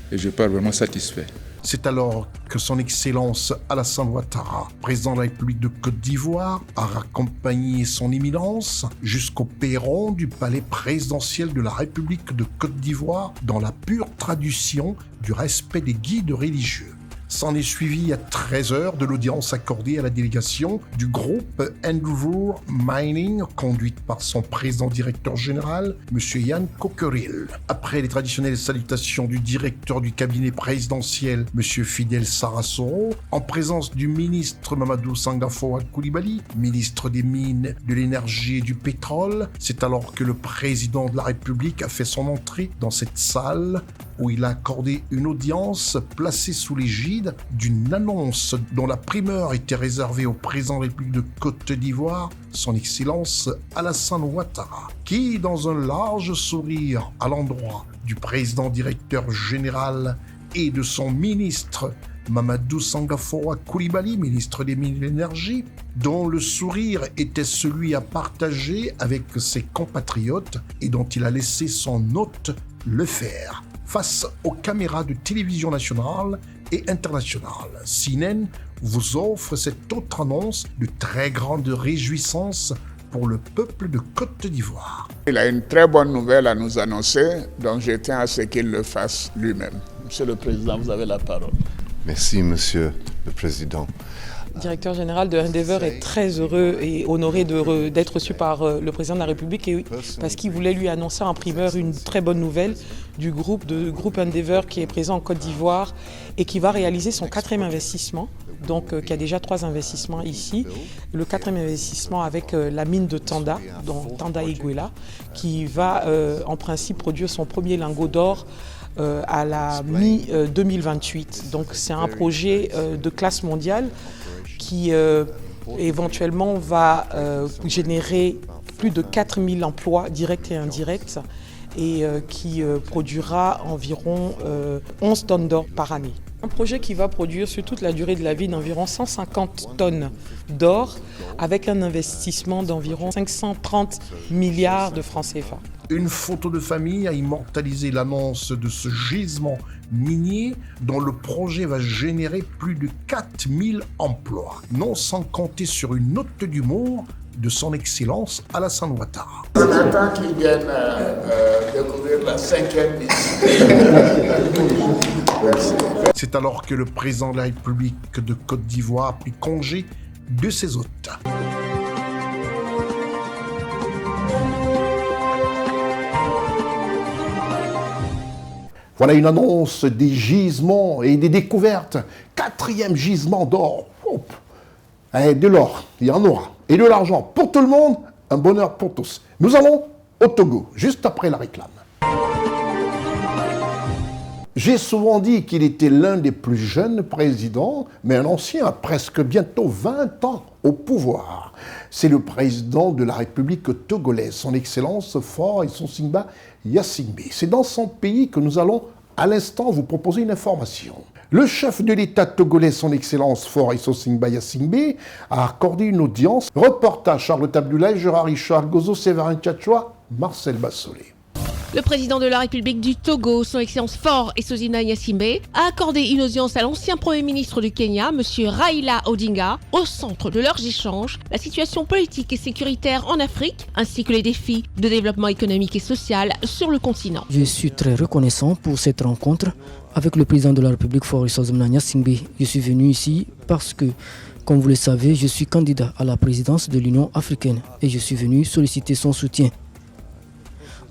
et je pars vraiment satisfait. C'est alors que son Excellence Alassane Ouattara, président de la République de Côte d'Ivoire, a raccompagné son éminence jusqu'au perron du palais présidentiel de la République de Côte d'Ivoire dans la pure tradition du respect des guides religieux. S'en est suivi à 13h de l'audience accordée à la délégation du groupe Endeavour Mining, conduite par son président-directeur général, M. Yann Coqueril. Après les traditionnelles salutations du directeur du cabinet présidentiel, M. Fidel Sarasoro, en présence du ministre Mamadou Sangafoa Coulibaly, ministre des Mines, de l'Énergie et du Pétrole, c'est alors que le président de la République a fait son entrée dans cette salle où il a accordé une audience placée sous l'égide d'une annonce dont la primeur était réservée au président de la République de Côte d'Ivoire, son Excellence Alassane Ouattara, qui, dans un large sourire à l'endroit du président directeur général et de son ministre Mamadou Sangafoa Coulibaly, ministre des Mines et de l'Énergie, dont le sourire était celui à partager avec ses compatriotes et dont il a laissé son hôte le faire face aux caméras de télévision nationale et internationale. CNN vous offre cette autre annonce de très grande réjouissance pour le peuple de Côte d'Ivoire. Il a une très bonne nouvelle à nous annoncer, donc je tiens à ce qu'il le fasse lui-même. Monsieur le Président, vous avez la parole. Merci, Monsieur le Président. Le directeur général de Endeavour est très heureux et honoré d'être reçu par le président de la République parce qu'il voulait lui annoncer en primeur une très bonne nouvelle du groupe Endeavour qui est présent en Côte d'Ivoire et qui va réaliser son 4e investissement. Donc, qui a déjà 3 investissements ici. Le 4e investissement avec la mine de Tanda, donc Tanda-Iguela, qui va en principe produire son premier lingot d'or à la mi-2028. Donc c'est un projet de classe mondiale qui éventuellement va générer plus de 4000 emplois directs et indirects et qui produira environ 11 tonnes d'or par année. Un projet qui va produire sur toute la durée de la vie d'environ 150 tonnes d'or avec un investissement d'environ 530 milliards de francs CFA. Une photo de famille a immortalisé l'annonce de ce gisement minier dont le projet va générer plus de 4000 emplois, non sans compter sur une note d'humour de son Excellence Alassane Ouattara. On attend qu'ils viennent découvrir la 5e mission. C'est alors que le président de la République de Côte d'Ivoire a pris congé de ses hôtes. Voilà une annonce des gisements et des découvertes. 4e gisement d'or. Et de l'or, il y en aura. Et de l'argent pour tout le monde, un bonheur pour tous. Nous allons au Togo, juste après la réclame. J'ai souvent dit qu'il était l'un des plus jeunes présidents, mais un ancien, presque bientôt 20 ans au pouvoir. C'est le président de la République togolaise, son Excellence Faure Issonsingba Yasingbe. C'est dans son pays que nous allons à l'instant vous proposer une information. Le chef de l'État togolais, son Excellence Faure Issonsingba Yasingbe, a accordé une audience. Reportage Charlotte Abdoulaye, Gérard Richard Gozo, Séverin Tchatchoua, Marcel Bassolé. Le président de la République du Togo, son Excellence Faure Issonsingba Yasingbe, a accordé une audience à l'ancien Premier ministre du Kenya, M. Raila Odinga. Au centre de leurs échanges, la situation politique et sécuritaire en Afrique, ainsi que les défis de développement économique et social sur le continent. Je suis très reconnaissant pour cette rencontre avec le président de la République, Faure Issonsingba Yasingbe. Je suis venu ici parce que, comme vous le savez, je suis candidat à la présidence de l'Union africaine et je suis venu solliciter son soutien.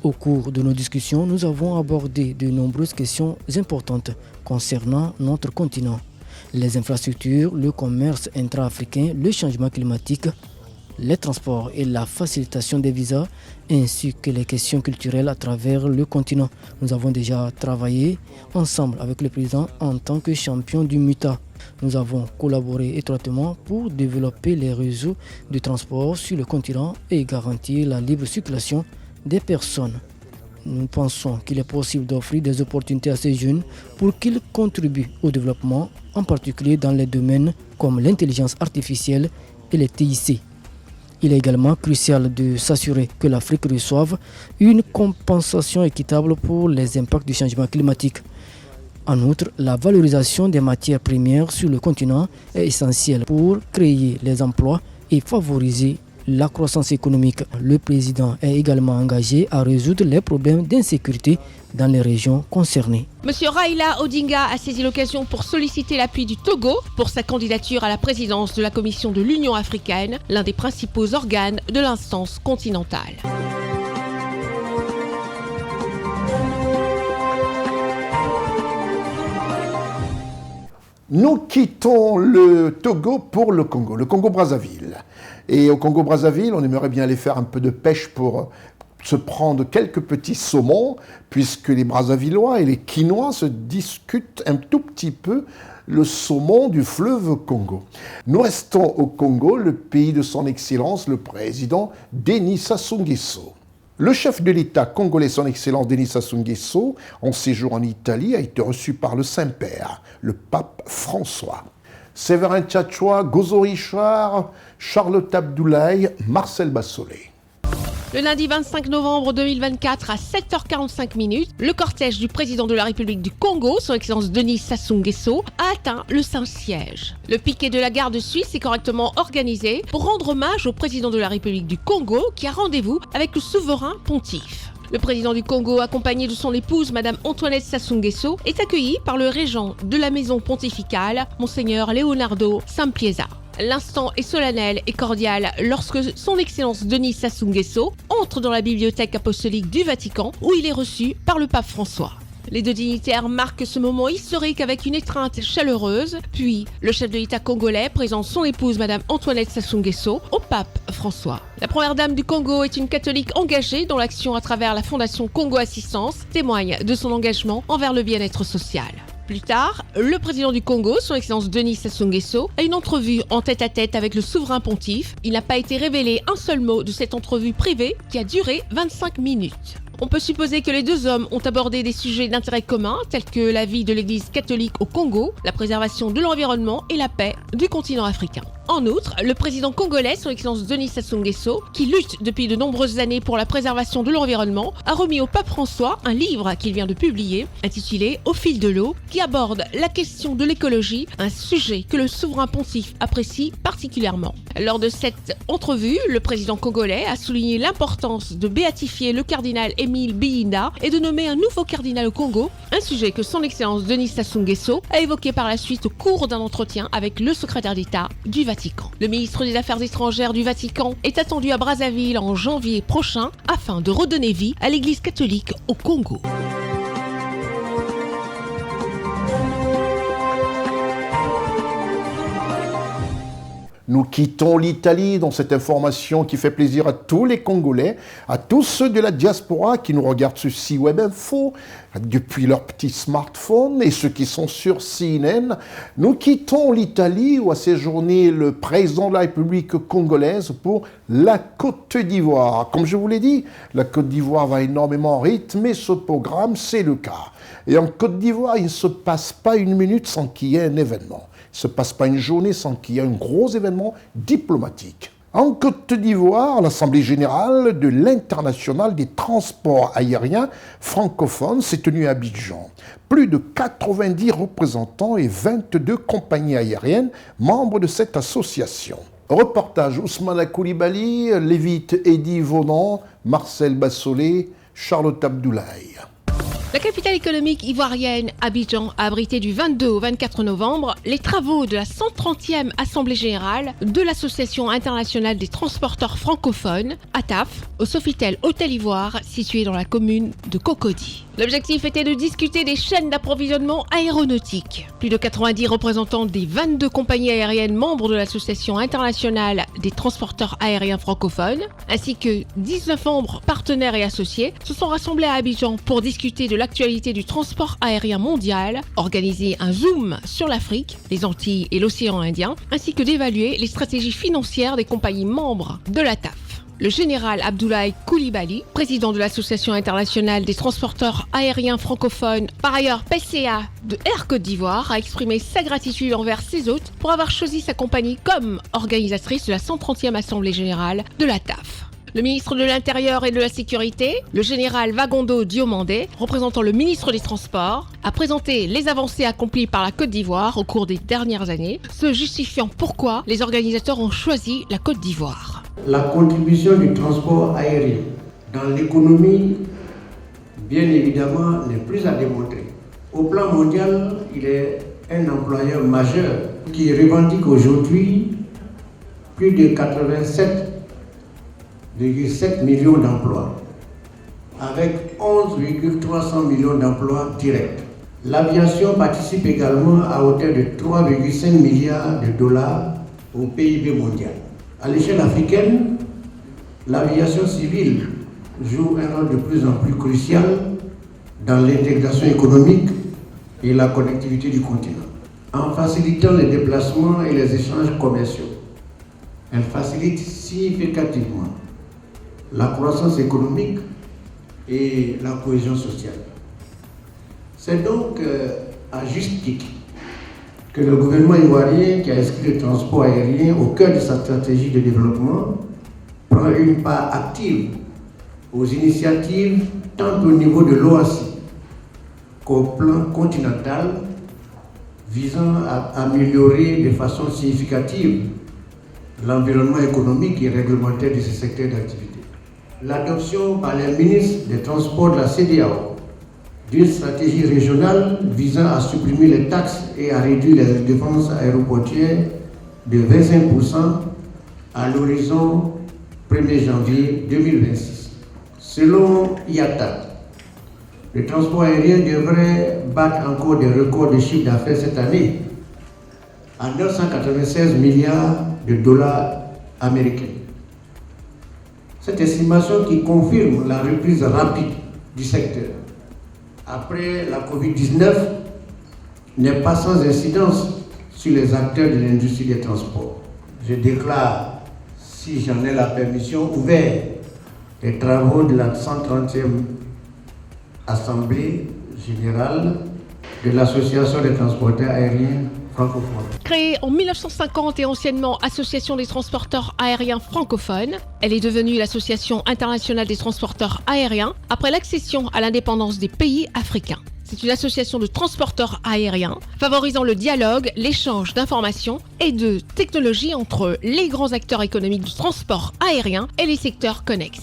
Au cours de nos discussions, nous avons abordé de nombreuses questions importantes concernant notre continent. Les infrastructures, le commerce intra-africain, le changement climatique, les transports et la facilitation des visas, ainsi que les questions culturelles à travers le continent. Nous avons déjà travaillé ensemble avec le président en tant que champion du MUTA. Nous avons collaboré étroitement pour développer les réseaux de transport sur le continent et garantir la libre circulation des personnes. Nous pensons qu'il est possible d'offrir des opportunités à ces jeunes pour qu'ils contribuent au développement, en particulier dans les domaines comme l'intelligence artificielle et les TIC. Il est également crucial de s'assurer que l'Afrique reçoive une compensation équitable pour les impacts du changement climatique. En outre, la valorisation des matières premières sur le continent est essentielle pour créer les emplois et favoriser la croissance économique. Le président est également engagé à résoudre les problèmes d'insécurité dans les régions concernées. Monsieur Raila Odinga a saisi l'occasion pour solliciter l'appui du Togo pour sa candidature à la présidence de la Commission de l'Union africaine, l'un des principaux organes de l'instance continentale. Nous quittons le Togo pour le Congo-Brazzaville. Et au Congo-Brazzaville, on aimerait bien aller faire un peu de pêche pour se prendre quelques petits saumons, puisque les Brazzavillois et les Quinois se discutent un tout petit peu le saumon du fleuve Congo. Nous restons au Congo, le pays de son Excellence, le président Denis Sassou Nguesso. Le chef de l'État congolais, son Excellence Denis Sassou Nguesso, en séjour en Italie, a été reçu par le Saint-Père, le pape François. Séverin Tchatchoua, Gozo Richard, Charlotte Abdoulaye, Marcel Bassolé. Le lundi 25 novembre 2024 à 7h45, le cortège du président de la République du Congo, son Excellence Denis Sassou Nguesso, a atteint le Saint-Siège. Le piquet de la garde suisse est correctement organisé pour rendre hommage au président de la République du Congo qui a rendez-vous avec le souverain pontife. Le président du Congo, accompagné de son épouse, Madame Antoinette Sassou Nguesso, est accueilli par le régent de la maison pontificale, Monseigneur Leonardo Sampieza. L'instant est solennel et cordial lorsque son Excellence Denis Sassou Nguesso entre dans la bibliothèque apostolique du Vatican où il est reçu par le pape François. Les deux dignitaires marquent ce moment historique avec une étreinte chaleureuse, puis le chef de l'État congolais présente son épouse Madame Antoinette Sassou Nguesso au pape François. La première dame du Congo est une catholique engagée dont l'action à travers la Fondation Congo Assistance témoigne de son engagement envers le bien-être social. Plus tard, le président du Congo, son Excellence Denis Sassou Nguesso, a une entrevue en tête-à-tête avec le souverain pontife. Il n'a pas été révélé un seul mot de cette entrevue privée qui a duré 25 minutes. On peut supposer que les deux hommes ont abordé des sujets d'intérêt commun tels que la vie de l'Église catholique au Congo, la préservation de l'environnement et la paix du continent africain. En outre, le président congolais, son Excellence Denis Sassou Nguesso, qui lutte depuis de nombreuses années pour la préservation de l'environnement, a remis au pape François un livre qu'il vient de publier, intitulé « Au fil de l'eau », qui aborde la question de l'écologie, un sujet que le souverain pontife apprécie particulièrement. Lors de cette entrevue, le président congolais a souligné l'importance de béatifier le cardinal Émile Biyinda et de nommer un nouveau cardinal au Congo, un sujet que son Excellence Denis Sassou Nguesso a évoqué par la suite au cours d'un entretien avec le secrétaire d'État du Vatican. Le ministre des Affaires étrangères du Vatican est attendu à Brazzaville en janvier prochain afin de redonner vie à l'Église catholique au Congo. Nous quittons l'Italie dans cette information qui fait plaisir à tous les Congolais, à tous ceux de la diaspora qui nous regardent sur C-Web Info, depuis leur petit smartphone, et ceux qui sont sur CNN. Nous quittons l'Italie où a séjourné le président de la République congolaise pour la Côte d'Ivoire. Comme je vous l'ai dit, la Côte d'Ivoire va énormément rythmer ce programme, c'est le cas. Et en Côte d'Ivoire, il ne se passe pas une minute sans qu'il y ait un événement. Il ne se passe pas une journée sans qu'il y ait un gros événement diplomatique. En Côte d'Ivoire, l'Assemblée générale de l'Internationale des transports aériens francophones s'est tenue à Abidjan. Plus de 90 représentants et 22 compagnies aériennes membres de cette association. Reportage Ousmane Koulibaly, Lévite Eddy Vonan, Marcel Bassolé, Charlotte Abdoulaye. La capitale économique ivoirienne, Abidjan, a abrité du 22 au 24 novembre les travaux de la 130e Assemblée générale de l'Association internationale des transporteurs francophones, ATAF, au Sofitel Hôtel Ivoire, situé dans la commune de Cocody. L'objectif était de discuter des chaînes d'approvisionnement aéronautique. Plus de 90 représentants des 22 compagnies aériennes membres de l'Association internationale des transporteurs aériens francophones, ainsi que 19 membres partenaires et associés, se sont rassemblés à Abidjan pour discuter de l'actualité du transport aérien mondial, organiser un zoom sur l'Afrique, les Antilles et l'océan Indien, ainsi que d'évaluer les stratégies financières des compagnies membres de l'ATAF. Le général Abdoulaye Koulibaly, président de l'Association internationale des transporteurs aériens francophones, par ailleurs PCA de Air Côte d'Ivoire, a exprimé sa gratitude envers ses hôtes pour avoir choisi sa compagnie comme organisatrice de la 130e Assemblée générale de l'ATAF. Le ministre de l'Intérieur et de la Sécurité, le général Wagondo Diomandé, représentant le ministre des Transports, a présenté les avancées accomplies par la Côte d'Ivoire au cours des dernières années, se justifiant pourquoi les organisateurs ont choisi la Côte d'Ivoire. La contribution du transport aérien dans l'économie, bien évidemment, n'est plus à démontrer. Au plan mondial, il est un employeur majeur qui revendique aujourd'hui plus de 87,7 millions d'emplois, avec 11,300 millions d'emplois directs. L'aviation participe également à hauteur de 3,5 milliards de dollars au PIB mondial. À l'échelle africaine, l'aviation civile joue un rôle de plus en plus crucial dans l'intégration économique et la connectivité du continent. En facilitant les déplacements et les échanges commerciaux, elle facilite significativement la croissance économique et la cohésion sociale. C'est donc à juste titre que le gouvernement ivoirien, qui a inscrit le transport aérien au cœur de sa stratégie de développement, prend une part active aux initiatives tant au niveau de l'OACI qu'au plan continental visant à améliorer de façon significative l'environnement économique et réglementaire de ce secteur d'activité. L'adoption par les ministres des Transports de la CEDEAO d'une stratégie régionale visant à supprimer les taxes et à réduire les dépenses aéroportuaires de 25% à l'horizon 1er janvier 2026. Selon IATA, le transport aérien devrait battre encore des records de chiffre d'affaires cette année à 996 milliards de dollars américains. Cette estimation qui confirme la reprise rapide du secteur après la Covid-19 n'est pas sans incidence sur les acteurs de l'industrie des transports. Je déclare, si j'en ai la permission, ouvert les travaux de la 130e Assemblée générale de l'Association des transporteurs aériens francophones. Créée en 1950 et anciennement Association des transporteurs aériens francophones, elle est devenue l'Association internationale des transporteurs aériens après l'accession à l'indépendance des pays africains. C'est une association de transporteurs aériens favorisant le dialogue, l'échange d'informations et de technologies entre les grands acteurs économiques du transport aérien et les secteurs connexes.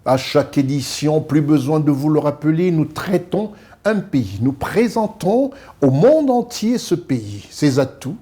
À chaque édition, plus besoin de vous le rappeler, nous traitons un pays. Nous présentons au monde entier ce pays, ses atouts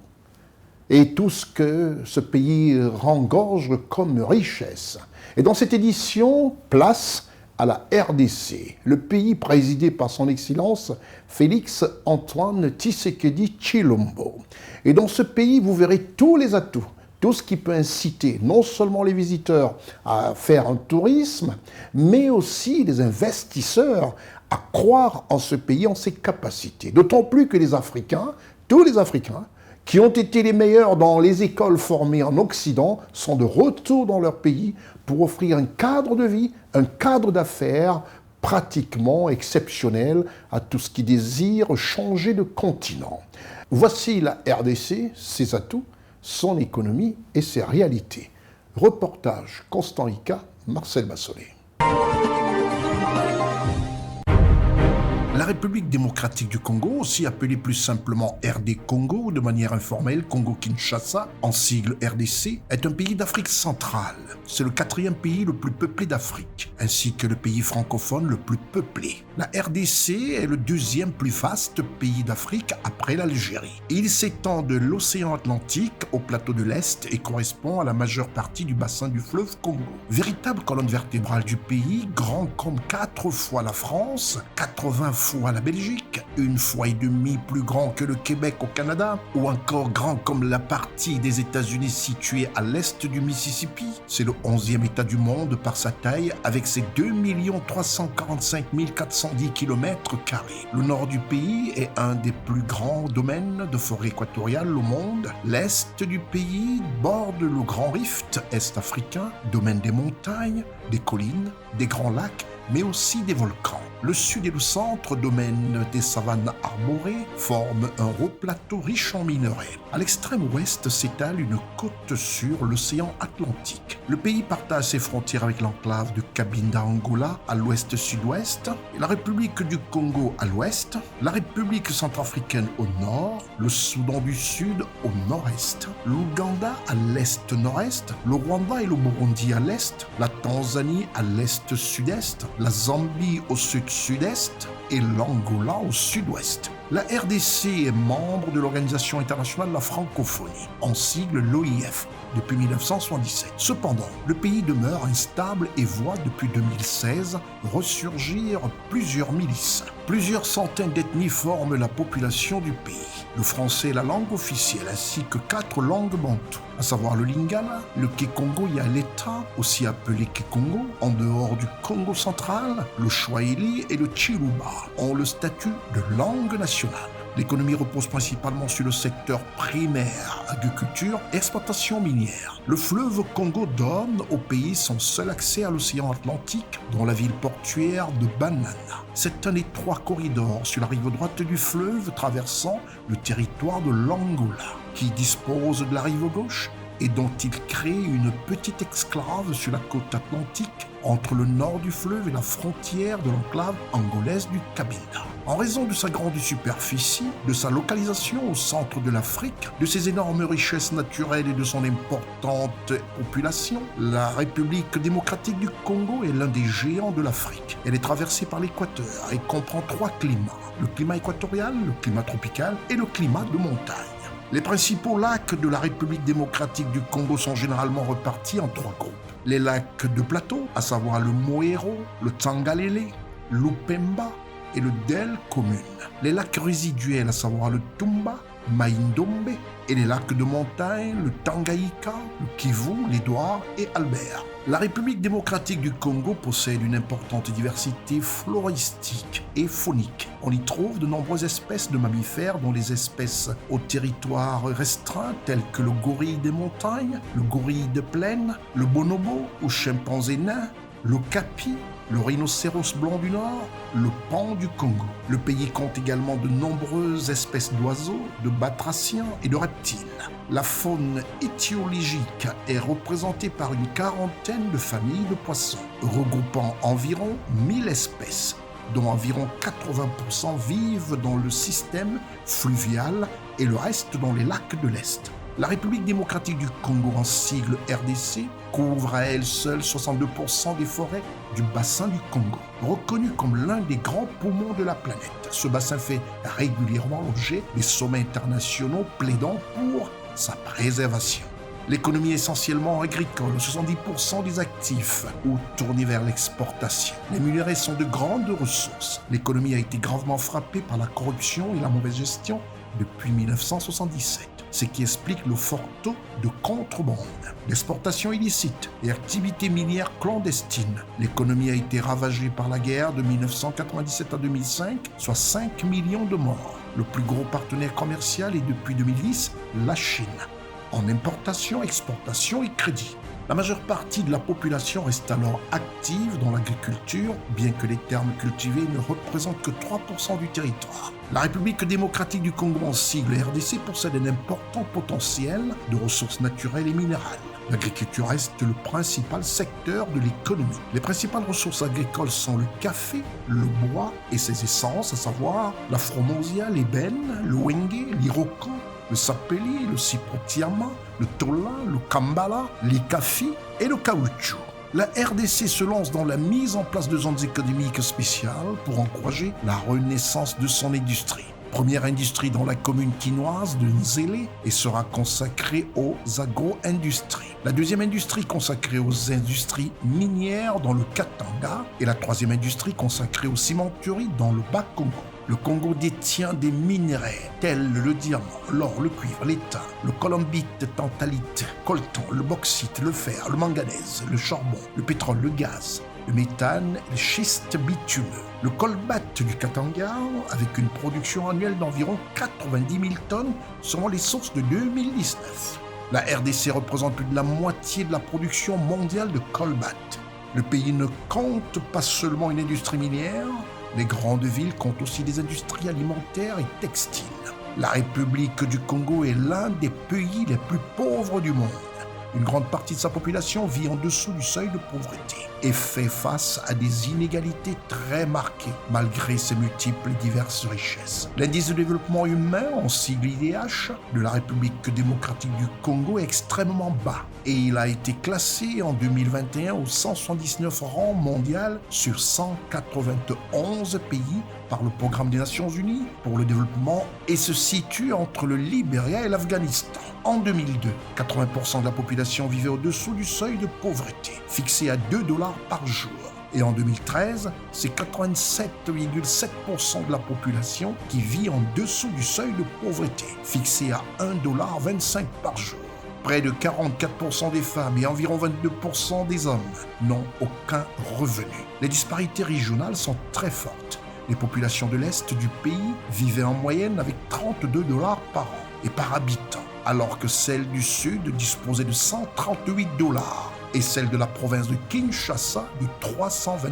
et tout ce que ce pays rengorge comme richesse. Et dans cette édition, place à la RDC, le pays présidé par son Excellence Félix Antoine Tshisekedi Tshilombo. Et dans ce pays, vous verrez tous les atouts. Tout ce qui peut inciter non seulement les visiteurs à faire un tourisme, mais aussi les investisseurs à croire en ce pays, en ses capacités. D'autant plus que les Africains, tous les Africains, qui ont été les meilleurs dans les écoles formées en Occident, sont de retour dans leur pays pour offrir un cadre de vie, un cadre d'affaires pratiquement exceptionnel à tous qui désirent changer de continent. Voici la RDC, ses atouts, son économie et ses réalités. Reportage Constant Rica, Marcel Bassolé. La République démocratique du Congo, aussi appelée plus simplement RD Congo, de manière informelle Congo-Kinshasa, en sigle RDC, est un pays d'Afrique centrale. C'est le 4e pays le plus peuplé d'Afrique, ainsi que le pays francophone le plus peuplé. La RDC est le 2e plus vaste pays d'Afrique après l'Algérie. Il s'étend de l'océan Atlantique au plateau de l'Est et correspond à la majeure partie du bassin du fleuve Congo. Véritable colonne vertébrale du pays, grand comme 4 fois la France, 80 fois la Belgique, 1,5 fois plus grand que le Québec au Canada, ou encore grand comme la partie des États-Unis située à l'est du Mississippi. C'est le 11e État du monde par sa taille, avec ses 2 345 410 km². Le nord du pays est un des plus grands domaines de forêt équatoriale au monde. L'est du pays borde le Grand Rift est-africain, domaine des montagnes, des collines, des grands lacs mais aussi des volcans. Le sud et le centre, domaine des savanes arborées, forment un haut plateau riche en minerais. À l'extrême ouest s'étale une côte sur l'océan Atlantique. Le pays partage ses frontières avec l'enclave de Cabinda Angola à l'ouest-sud-ouest, la République du Congo à l'ouest, la République centrafricaine au nord, le Soudan du Sud au nord-est, l'Ouganda à l'est-nord-est, le Rwanda et le Burundi à l'est, la Tanzanie à l'est-sud-est, la Zambie au sud-sud-est et l'Angola au sud-ouest. La RDC est membre de l'Organisation internationale de la francophonie, en sigle l'OIF, depuis 1977. Cependant, le pays demeure instable et voit depuis 2016 ressurgir plusieurs milices. Plusieurs centaines d'ethnies forment la population du pays. Le français est la langue officielle ainsi que 4 langues bantoues, à savoir le Lingala, le Kikongo Yaleta, aussi appelé Kikongo, en dehors du Congo central, le Swahili et le Chiluba ont le statut de langue nationale. L'économie repose principalement sur le secteur primaire, agriculture et exploitation minière. Le fleuve Congo donne au pays son seul accès à l'océan Atlantique, dont la ville portuaire de Banana. C'est un étroit corridor sur la rive droite du fleuve traversant le territoire de l'Angola, qui dispose de la rive gauche et dont il crée une petite exclave sur la côte atlantique entre le nord du fleuve et la frontière de l'enclave angolaise du Cabinda. En raison de sa grande superficie, de sa localisation au centre de l'Afrique, de ses énormes richesses naturelles et de son importante population, la République démocratique du Congo est l'un des géants de l'Afrique. Elle est traversée par l'équateur et comprend 3 climats, le climat équatorial, le climat tropical et le climat de montagne. Les principaux lacs de la République démocratique du Congo sont généralement repartis en 3 groupes. Les lacs de plateau, à savoir le Moero, le Tsangalele, l'Upemba et le Del commune. Les lacs résiduels, à savoir le Tumba, Maïndombe, et les lacs de montagne, le Tanganyika, le Kivu, l'Édouard et Albert. La République démocratique du Congo possède une importante diversité floristique et faunique. On y trouve de nombreuses espèces de mammifères, dont les espèces au territoire restreint, telles que le gorille des montagnes, le gorille de plaine, le bonobo ou chimpanzé nain, le capi, le rhinocéros blanc du Nord, le pan du Congo. Le pays compte également de nombreuses espèces d'oiseaux, de batraciens et de reptiles. La faune étiologique est représentée par une quarantaine de familles de poissons, regroupant environ 1000 espèces, dont environ 80% vivent dans le système fluvial et le reste dans les lacs de l'Est. La République démocratique du Congo, en sigle RDC, couvre à elle seule 62% des forêts du bassin du Congo. Reconnu comme l'un des grands poumons de la planète, ce bassin fait régulièrement l'objet des sommets internationaux plaidant pour sa préservation. L'économie est essentiellement agricole, 70% des actifs ou tournés vers l'exportation. Les minerais sont de grandes ressources. L'économie a été gravement frappée par la corruption et la mauvaise gestion depuis 1977. Ce qui explique le fort taux de contrebande, l'exportation illicite et activités minières clandestines. L'économie a été ravagée par la guerre de 1997 à 2005, soit 5 millions de morts. Le plus gros partenaire commercial est depuis 2010 la Chine, en importation, exportation et crédit. La majeure partie de la population reste alors active dans l'agriculture, bien que les terres cultivées ne représentent que 3% du territoire. La République démocratique du Congo, en sigle RDC, possède un important potentiel de ressources naturelles et minérales. L'agriculture reste le principal secteur de l'économie. Les principales ressources agricoles sont le café, le bois et ses essences, à savoir la fromosia, l'ébène, le wenge, l'iroko, le sapeli, le cyprotiama, le tola, le kambala, l'ikafi et le caoutchouc. La RDC se lance dans la mise en place de zones économiques spéciales pour encourager la renaissance de son industrie. Première industrie dans la commune quinoise de Nzélé et sera consacrée aux agro-industries. La deuxième industrie consacrée aux industries minières dans le Katanga et la troisième industrie consacrée aux cimenteries dans le Bas-Congo. Le Congo détient des minerais tels le diamant, l'or, le cuivre, l'étain, le colombite, tantalite, coltan, le bauxite, le fer, le manganèse, le charbon, le pétrole, le gaz, le méthane, le schiste bitumeux. Le colbate du Katanga, avec une production annuelle d'environ 90 000 tonnes selon les sources de 2019. La RDC représente plus de la moitié de la production mondiale de colbate. Le pays ne compte pas seulement une industrie minière, les grandes villes comptent aussi des industries alimentaires et textiles. La République du Congo est l'un des pays les plus pauvres du monde. Une grande partie de sa population vit en dessous du seuil de pauvreté et fait face à des inégalités très marquées malgré ses multiples et diverses richesses. L'indice de développement humain, en sigle IDH, de la République démocratique du Congo est extrêmement bas et il a été classé en 2021 au 179 rang mondial sur 191 pays par le Programme des Nations Unies pour le développement et se situe entre le Libéria et l'Afghanistan. En 2002, 80% de la population vivait au-dessous du seuil de pauvreté, fixé à $2 par jour. Et en 2013, c'est 87,7% de la population qui vit en dessous du seuil de pauvreté, fixé à $1,25 par jour. Près de 44% des femmes et environ 22% des hommes n'ont aucun revenu. Les disparités régionales sont très fortes. Les populations de l'Est du pays vivaient en moyenne avec $32 par an et par habitant, alors que celles du Sud disposaient de $138 et celles de la province de Kinshasa de $323,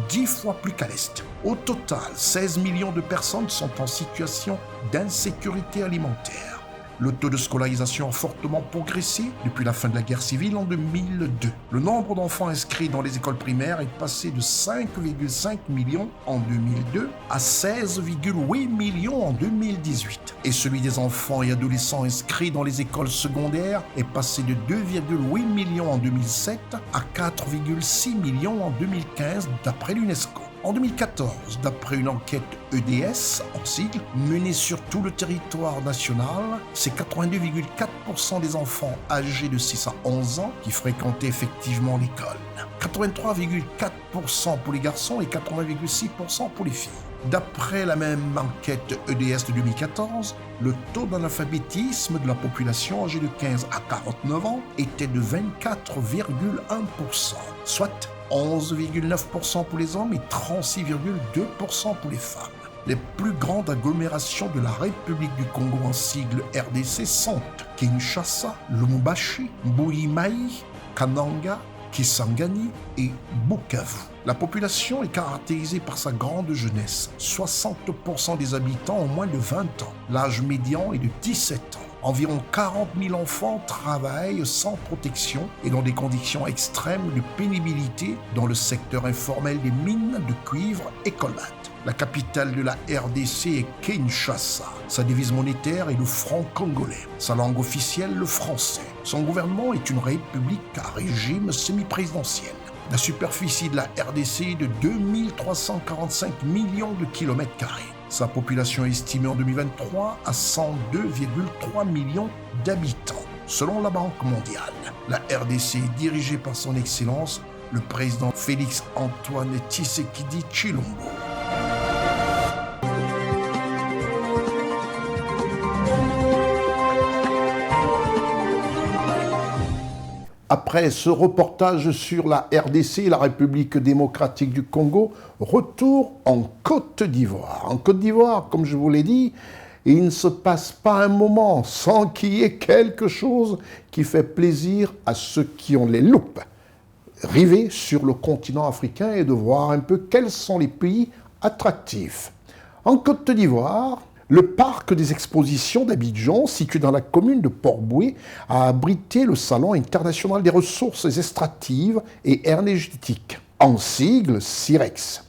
10 fois plus qu'à l'Est. Au total, 16 millions de personnes sont en situation d'insécurité alimentaire. Le taux de scolarisation a fortement progressé depuis la fin de la guerre civile en 2002. Le nombre d'enfants inscrits dans les écoles primaires est passé de 5,5 millions en 2002 à 16,8 millions en 2018. Et celui des enfants et adolescents inscrits dans les écoles secondaires est passé de 2,8 millions en 2007 à 4,6 millions en 2015 d'après l'UNESCO. En 2014, d'après une enquête EDS, en sigle, menée sur tout le territoire national, c'est 82,4% des enfants âgés de 6 à 11 ans qui fréquentaient effectivement l'école. 83,4% pour les garçons et 80,6% pour les filles. D'après la même enquête EDS de 2014, le taux d'analphabétisme de la population âgée de 15 à 49 ans était de 24,1%, soit 11,9% pour les hommes et 36,2% pour les femmes. Les plus grandes agglomérations de la République du Congo en sigle RDC sont Kinshasa, Lubumbashi, Mbuji-Mayi, Kananga, Kisangani et Bukavu. La population est caractérisée par sa grande jeunesse. 60% des habitants ont moins de 20 ans. L'âge médian est de 17 ans. Environ 40 000 enfants travaillent sans protection et dans des conditions extrêmes de pénibilité dans le secteur informel des mines de cuivre et colbate. La capitale de la RDC est Kinshasa. Sa devise monétaire est le franc congolais. Sa langue officielle, le français. Son gouvernement est une république à régime semi-présidentiel. La superficie de la RDC est de 2345 millions de kilomètres carrés. Sa population est estimée en 2023 à 102,3 millions d'habitants, selon la Banque mondiale. La RDC est dirigée par son Excellence, le président Félix Antoine Tshisekedi Tshilombo. Après ce reportage sur la RDC, la République démocratique du Congo, retour en Côte d'Ivoire. En Côte d'Ivoire, comme je vous l'ai dit, il ne se passe pas un moment sans qu'il y ait quelque chose qui fait plaisir à ceux qui ont les loupes rivées sur le continent africain et de voir un peu quels sont les pays attractifs. En Côte d'Ivoire, le parc des expositions d'Abidjan, situé dans la commune de Port-Bouët, a abrité le Salon international des ressources extractives et énergétiques, en sigle CIREX.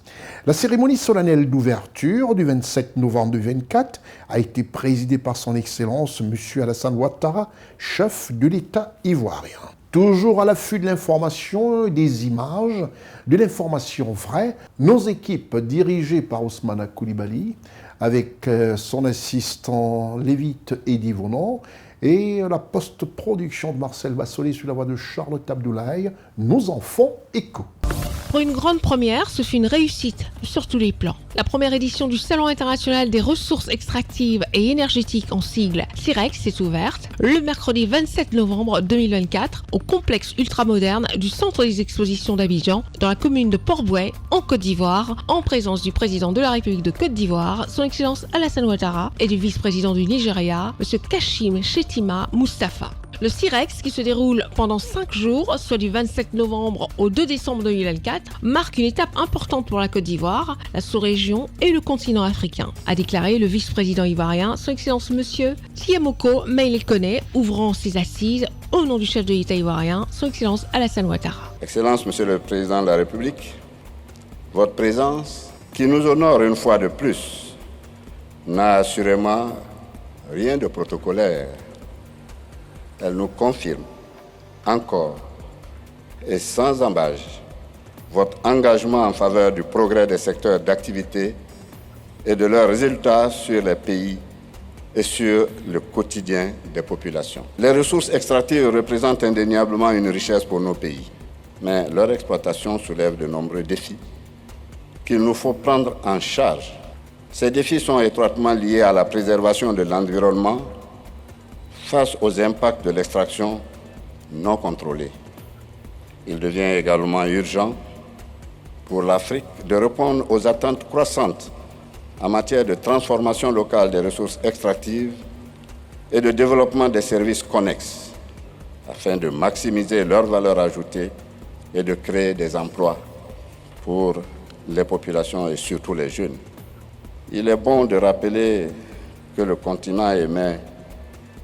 La cérémonie solennelle d'ouverture du 27 novembre 2024 a été présidée par son Excellence M. Alassane Ouattara, chef de l'État ivoirien. Toujours à l'affût de l'information et des images, de l'information vraie, nos équipes dirigées par Ousmane Koulibaly, avec son assistant Lévite Eddy Vonon et la post-production de Marcel Bassolé sur la voix de Charlotte Abdoulaye, nous en font écho. Pour une grande première, ce fut une réussite sur tous les plans. La première édition du Salon international des ressources extractives et énergétiques en sigle CIREX s'est ouverte le mercredi 27 novembre 2024 au complexe ultramoderne du Centre des expositions d'Abidjan dans la commune de Port-Bouët en Côte d'Ivoire en présence du président de la République de Côte d'Ivoire, son Excellence Alassane Ouattara et du vice-président du Nigeria, M. Kashim Shettima Moustapha. Le CIREX, qui se déroule pendant 5 jours, soit du 27 novembre au 2 décembre 2024, marque une étape importante pour la Côte d'Ivoire, la sous-région et le continent africain, a déclaré le vice-président ivoirien, son Excellence Monsieur Siemoko Meïle Koné, ouvrant ses assises au nom du chef de l'État ivoirien, son Excellence Alassane Ouattara. Excellence, Monsieur le Président de la République, votre présence, qui nous honore une fois de plus, n'a assurément rien de protocolaire. Elle nous confirme encore et sans embâche votre engagement en faveur du progrès des secteurs d'activité et de leurs résultats sur les pays et sur le quotidien des populations. Les ressources extractives représentent indéniablement une richesse pour nos pays, mais leur exploitation soulève de nombreux défis qu'il nous faut prendre en charge. Ces défis sont étroitement liés à la préservation de l'environnement face aux impacts de l'extraction non contrôlée. Il devient également urgent pour l'Afrique de répondre aux attentes croissantes en matière de transformation locale des ressources extractives et de développement des services connexes, afin de maximiser leur valeur ajoutée et de créer des emplois pour les populations et surtout les jeunes. Il est bon de rappeler que le continent émet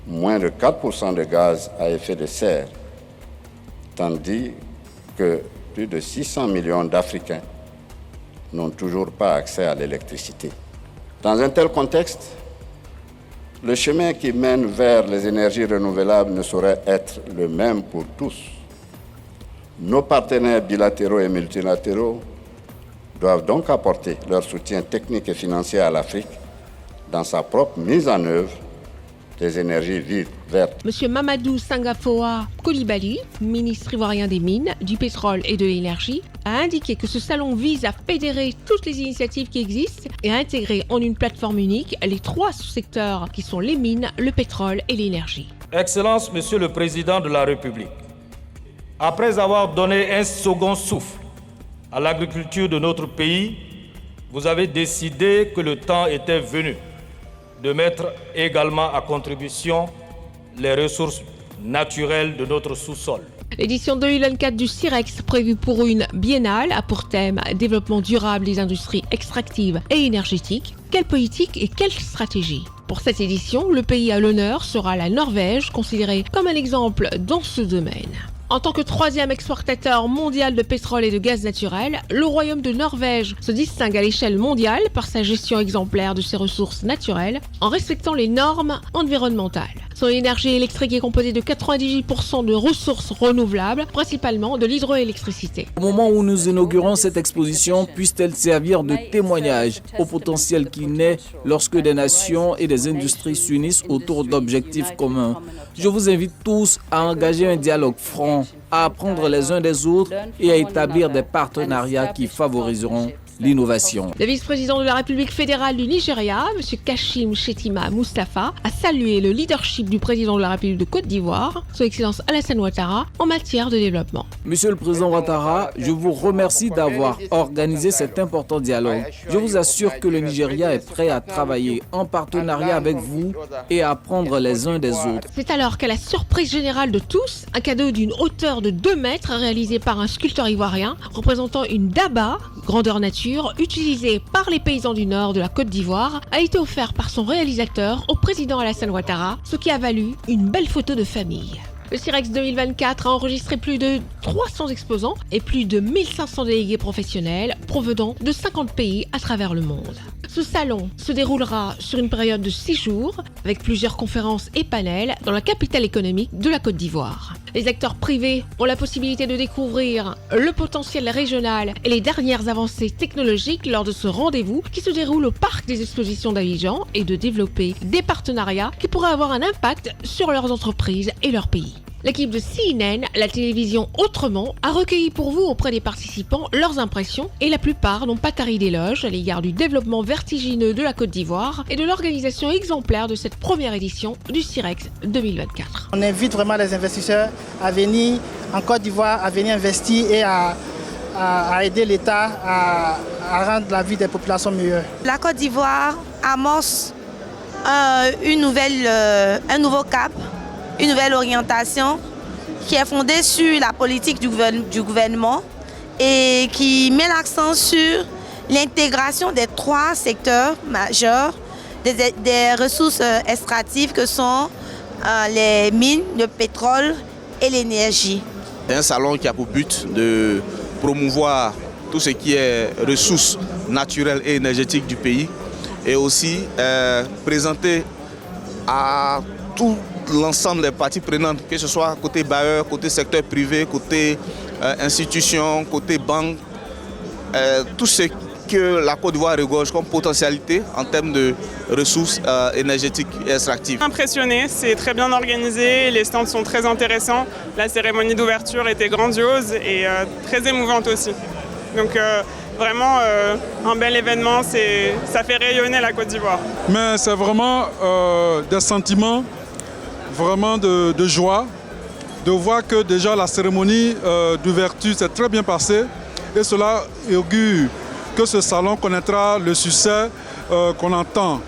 moins de 4% de gaz à effet de serre, tandis que plus de 600 millions d'Africains n'ont toujours pas accès à l'électricité. Dans un tel contexte, le chemin qui mène vers les énergies renouvelables ne saurait être le même pour tous. Nos partenaires bilatéraux et multilatéraux doivent donc apporter leur soutien technique et financier à l'Afrique dans sa propre mise en œuvre des énergies vives, vertes. Monsieur Mamadou Sangafoa Coulibaly, ministre ivoirien des Mines, du Pétrole et de l'Énergie, a indiqué que ce salon vise à fédérer toutes les initiatives qui existent et à intégrer en une plateforme unique les 3 sous-secteurs qui sont les mines, le pétrole et l'énergie. Excellence, Monsieur le Président de la République, après avoir donné un second souffle à l'agriculture de notre pays, vous avez décidé que le temps était venu de mettre également à contribution les ressources naturelles de notre sous-sol. L'édition 2024 du CIREX, prévue pour une biennale, a pour thème « Développement durable des industries extractives et énergétiques ». Quelle politique et quelle stratégie ? Pour cette édition, le pays à l'honneur sera la Norvège, considérée comme un exemple dans ce domaine. En tant que 3e exportateur mondial de pétrole et de gaz naturel, le Royaume de Norvège se distingue à l'échelle mondiale par sa gestion exemplaire de ses ressources naturelles en respectant les normes environnementales. Son énergie électrique est composée de 98% de ressources renouvelables, principalement de l'hydroélectricité. Au moment où nous inaugurons cette exposition, puisse-t-elle servir de témoignage au potentiel qui naît lorsque des nations et des industries s'unissent autour d'objectifs communs. Je vous invite tous à engager un dialogue franc, à apprendre les uns des autres et à établir des partenariats qui favoriseront l'innovation. Le vice-président de la République fédérale du Nigeria, M. Kashim Shettima Moustapha, a salué le leadership du président de la République de Côte d'Ivoire, son Excellence Alassane Ouattara, en matière de développement. Monsieur le Président Ouattara, je vous remercie d'avoir organisé cet important dialogue. Je vous assure que le Nigeria est prêt à travailler en partenariat avec vous et à apprendre les uns des autres. C'est alors qu'à la surprise générale de tous, un cadeau d'une hauteur de 2 mètres réalisé par un sculpteur ivoirien représentant une daba, grandeur nature, utilisée par les paysans du nord de la Côte d'Ivoire, a été offert par son réalisateur au président Alassane Ouattara, ce qui a valu une belle photo de famille. Le CIREX 2024 a enregistré plus de 300 exposants et plus de 1500 délégués professionnels provenant de 50 pays à travers le monde. Ce salon se déroulera sur une période de 6 jours avec plusieurs conférences et panels dans la capitale économique de la Côte d'Ivoire. Les acteurs privés ont la possibilité de découvrir le potentiel régional et les dernières avancées technologiques lors de ce rendez-vous qui se déroule au Parc des Expositions d'Abidjan et de développer des partenariats qui pourraient avoir un impact sur leurs entreprises et leur pays. L'équipe de CNN, la télévision Autrement, a recueilli pour vous auprès des participants leurs impressions et la plupart n'ont pas tari d'éloges à l'égard du développement vertigineux de la Côte d'Ivoire et de l'organisation exemplaire de cette première édition du CIREX 2024. On invite vraiment les investisseurs à venir en Côte d'Ivoire, à venir investir et à aider l'État à rendre la vie des populations meilleure. La Côte d'Ivoire amorce un nouveau cap une nouvelle orientation qui est fondée sur la politique du gouvernement et qui met l'accent sur l'intégration des 3 secteurs majeurs des ressources extractives que sont les mines, le pétrole et l'énergie. C'est un salon qui a pour but de promouvoir tout ce qui est ressources naturelles et énergétiques du pays et aussi présenter à tout l'ensemble des parties prenantes, que ce soit côté bailleur, côté secteur privé, côté institution, côté banque, tout ce que la Côte d'Ivoire regorge comme potentialité en termes de ressources énergétiques et extractives. Impressionné, c'est très bien organisé, les stands sont très intéressants, la cérémonie d'ouverture était grandiose et très émouvante aussi. Donc vraiment un bel événement, ça fait rayonner la Côte d'Ivoire. Mais c'est vraiment des sentiments vraiment de joie, de voir que déjà la cérémonie d'ouverture s'est très bien passée et cela augure que ce salon connaîtra le succès qu'on entend.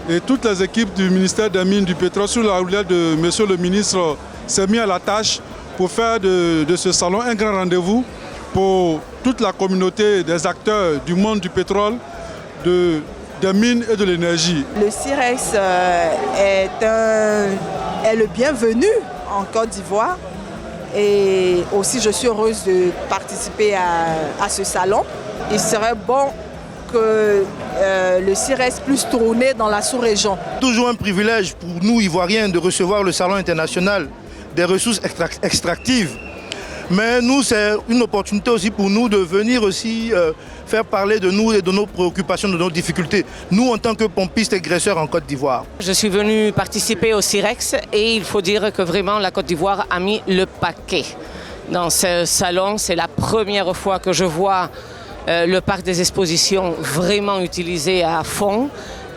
Et toutes les équipes du ministère des Mines du Pétrole, sous la houlette de Monsieur le ministre, s'est mis à la tâche pour faire de ce salon un grand rendez-vous pour toute la communauté des acteurs du monde du pétrole, des mines et de l'énergie. Le CIREX est le bienvenu en Côte d'Ivoire et aussi je suis heureuse de participer à ce salon. Il serait bon que le CIREX puisse tourner dans la sous-région. Toujours un privilège pour nous, Ivoiriens, de recevoir le Salon international des ressources extractives. Mais nous, c'est une opportunité aussi pour nous de venir aussi faire parler de nous et de nos préoccupations, de nos difficultés. Nous, en tant que pompistes et graisseurs en Côte d'Ivoire. Je suis venu participer au CIREX et il faut dire que vraiment la Côte d'Ivoire a mis le paquet. Dans ce salon, c'est la première fois que je vois le parc des expositions vraiment utilisé à fond.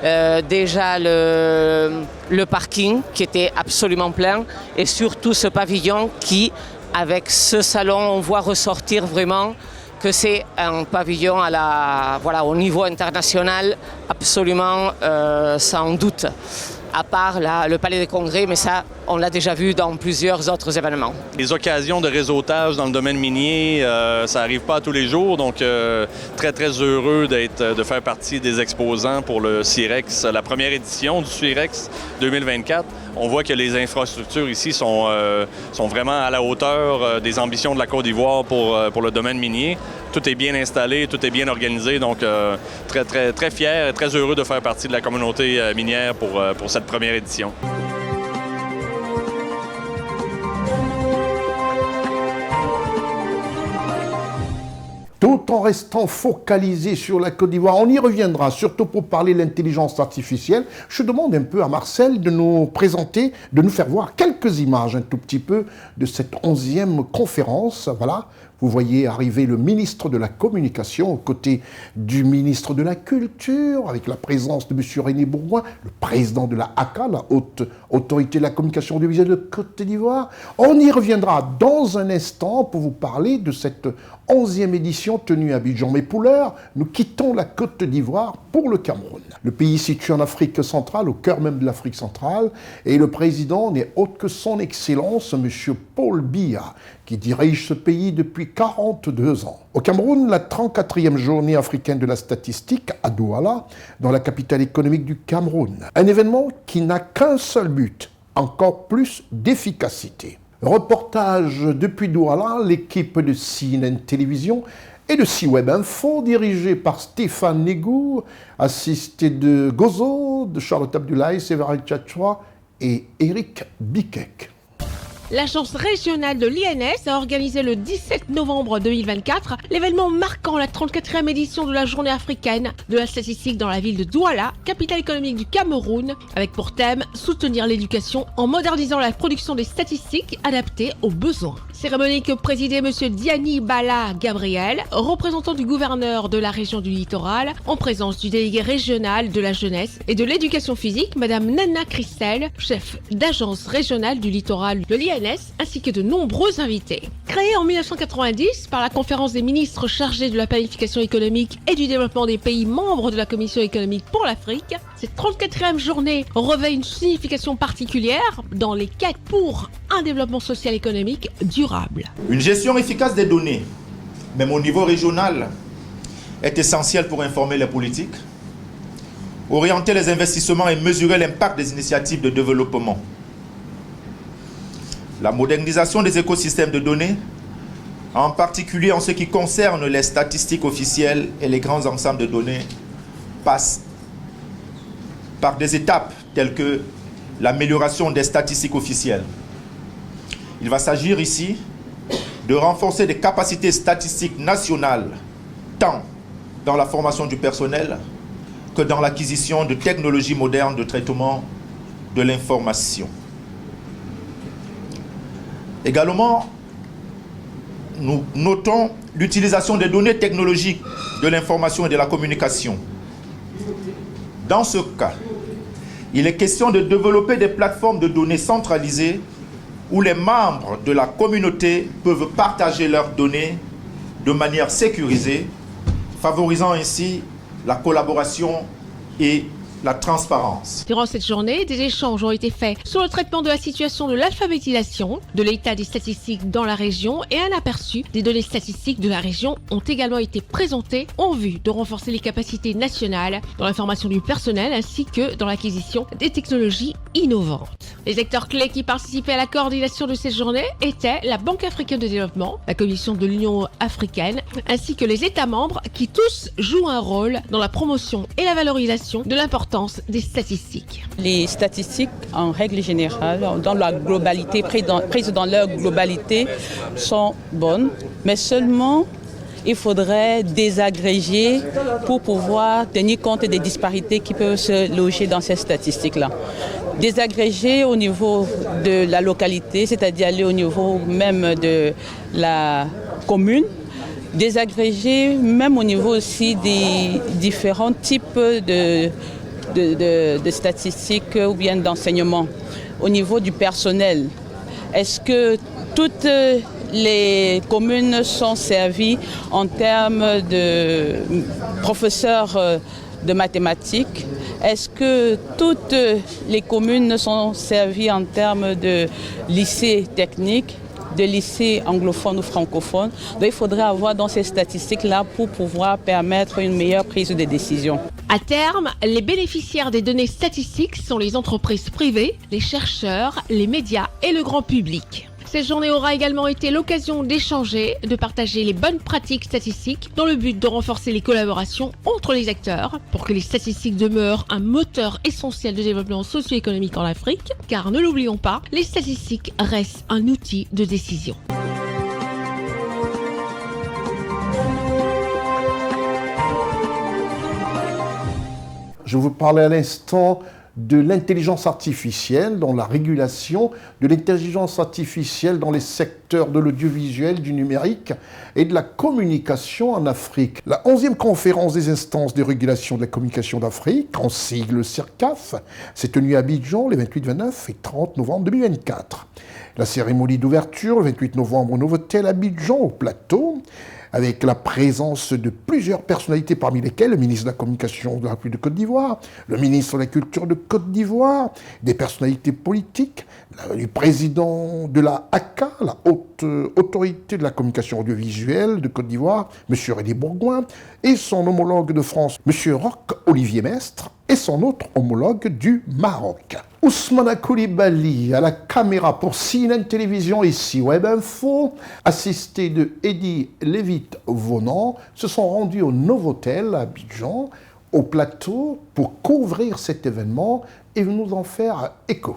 Déjà le parking qui était absolument plein et surtout ce pavillon qui, avec ce salon, on voit ressortir vraiment que c'est un pavillon au niveau international absolument sans doute. À part le Palais des Congrès, mais ça, on l'a déjà vu dans plusieurs autres événements. Les occasions de réseautage dans le domaine minier, ça n'arrive pas tous les jours, donc très, très heureux de faire partie des exposants pour le CIREX, la première édition du CIREX 2024. On voit que les infrastructures ici sont vraiment à la hauteur des ambitions de la Côte d'Ivoire pour le domaine minier. Tout est bien installé, tout est bien organisé, donc très, très, très fier et très heureux de faire partie de la communauté minière pour cette première édition. Tout en restant focalisé sur la Côte d'Ivoire, on y reviendra, surtout pour parler de l'intelligence artificielle. Je demande un peu à Marcel de nous présenter, de nous faire voir quelques images un tout petit peu de cette 11e conférence. Voilà, vous voyez arriver le ministre de la Communication aux côtés du ministre de la Culture, avec la présence de M. René Bourgoin, le président de la ACA, la Haute Autorité de la Communication audiovisuelle de Côte d'Ivoire. On y reviendra dans un instant pour vous parler de cette 11e édition tenue à Abidjan. Mais pour l'heure, nous quittons la Côte d'Ivoire pour le Cameroun. Le pays situé en Afrique centrale, au cœur même de l'Afrique centrale, et le président n'est autre que son Excellence, M. Paul Biya, qui dirige ce pays depuis 42 ans. Au Cameroun, la 34e journée africaine de la statistique à Douala, dans la capitale économique du Cameroun. Un événement qui n'a qu'un seul but, encore plus d'efficacité. Reportage depuis Douala, l'équipe de CNN Télévision et de C-Web Info, dirigée par Stéphane Négou, assisté de Gozo, de Charlotte Abdoulaye, Séverin Tchatchoua et Eric Bikek. L'agence régionale de l'INS a organisé le 17 novembre 2024 l'événement marquant la 34e édition de la journée africaine de la statistique dans la ville de Douala, capitale économique du Cameroun, avec pour thème soutenir l'éducation en modernisant la production des statistiques adaptées aux besoins. Cérémonie que présidait M. Diani Bala Gabriel, représentant du gouverneur de la région du littoral, en présence du délégué régional de la jeunesse et de l'éducation physique, Mme Nana Christelle, chef d'agence régionale du littoral de l'INS, ainsi que de nombreux invités. Créée en 1990 par la conférence des ministres chargés de la planification économique et du développement des pays membres de la Commission économique pour l'Afrique, cette 34e journée revêt une signification particulière dans les quêtes pour un développement social économique durable. Une gestion efficace des données, même au niveau régional, est essentielle pour informer les politiques, orienter les investissements et mesurer l'impact des initiatives de développement. La modernisation des écosystèmes de données, en particulier en ce qui concerne les statistiques officielles et les grands ensembles de données, passe par des étapes telles que l'amélioration des statistiques officielles. Il va s'agir ici de renforcer des capacités statistiques nationales, tant dans la formation du personnel que dans l'acquisition de technologies modernes de traitement de l'information. Également, nous notons l'utilisation des données technologiques de l'information et de la communication. Dans ce cas, il est question de développer des plateformes de données centralisées où les membres de la communauté peuvent partager leurs données de manière sécurisée, favorisant ainsi la collaboration et la transparence. Durant cette journée, des échanges ont été faits sur le traitement de la situation de l'alphabétisation, de l'état des statistiques dans la région et un aperçu des données statistiques de la région ont également été présentés en vue de renforcer les capacités nationales dans la formation du personnel ainsi que dans l'acquisition des technologies innovantes. Les acteurs clés qui participaient à la coordination de cette journée étaient la Banque africaine de développement, la Commission de l'Union africaine ainsi que les États membres qui tous jouent un rôle dans la promotion et la valorisation de l'importance des statistiques. Les statistiques, en règle générale, dans la globalité, prises dans leur globalité, sont bonnes, mais seulement il faudrait désagréger pour pouvoir tenir compte des disparités qui peuvent se loger dans ces statistiques-là. Désagréger au niveau de la localité, c'est-à-dire aller au niveau même de la commune, désagréger même au niveau aussi des différents types de statistiques ou bien d'enseignement. Au niveau du personnel, est-ce que toutes les communes sont servies en termes de professeurs de mathématiques? Est-ce que toutes les communes sont servies en termes de lycées techniques, de lycées anglophones ou francophones? Donc il faudrait avoir dans ces statistiques-là pour pouvoir permettre une meilleure prise de décision. À terme, les bénéficiaires des données statistiques sont les entreprises privées, les chercheurs, les médias et le grand public. Cette journée aura également été l'occasion d'échanger, de partager les bonnes pratiques statistiques dans le but de renforcer les collaborations entre les acteurs pour que les statistiques demeurent un moteur essentiel de développement socio-économique en Afrique, car ne l'oublions pas, les statistiques restent un outil de décision. Je vous parlais à l'instant de l'intelligence artificielle dans la régulation, de l'intelligence artificielle dans les secteurs de l'audiovisuel, du numérique et de la communication en Afrique. La 11e conférence des instances de régulation de la communication d'Afrique, en sigle CIRCAF, s'est tenue à Abidjan les 28, 29 et 30 novembre 2024. La cérémonie d'ouverture, le 28 novembre au Novotel Abidjan, au plateau, avec la présence de plusieurs personnalités, parmi lesquelles le ministre de la Communication de la République de Côte d'Ivoire, le ministre de la Culture de Côte d'Ivoire, des personnalités politiques, du président de la ACA, la Haute Autorité de la Communication Audiovisuelle de Côte d'Ivoire, M. Rédé Bourgoin, et son homologue de France, M. Roch-Olivier Mestre, et son autre homologue du Maroc. Ousmane Coulibaly à la caméra pour CNN Télévision et Web Info, assisté de Eddy Lévite-Vonan, se sont rendus au Novotel à Abidjan, au plateau, pour couvrir cet événement et nous en faire écho.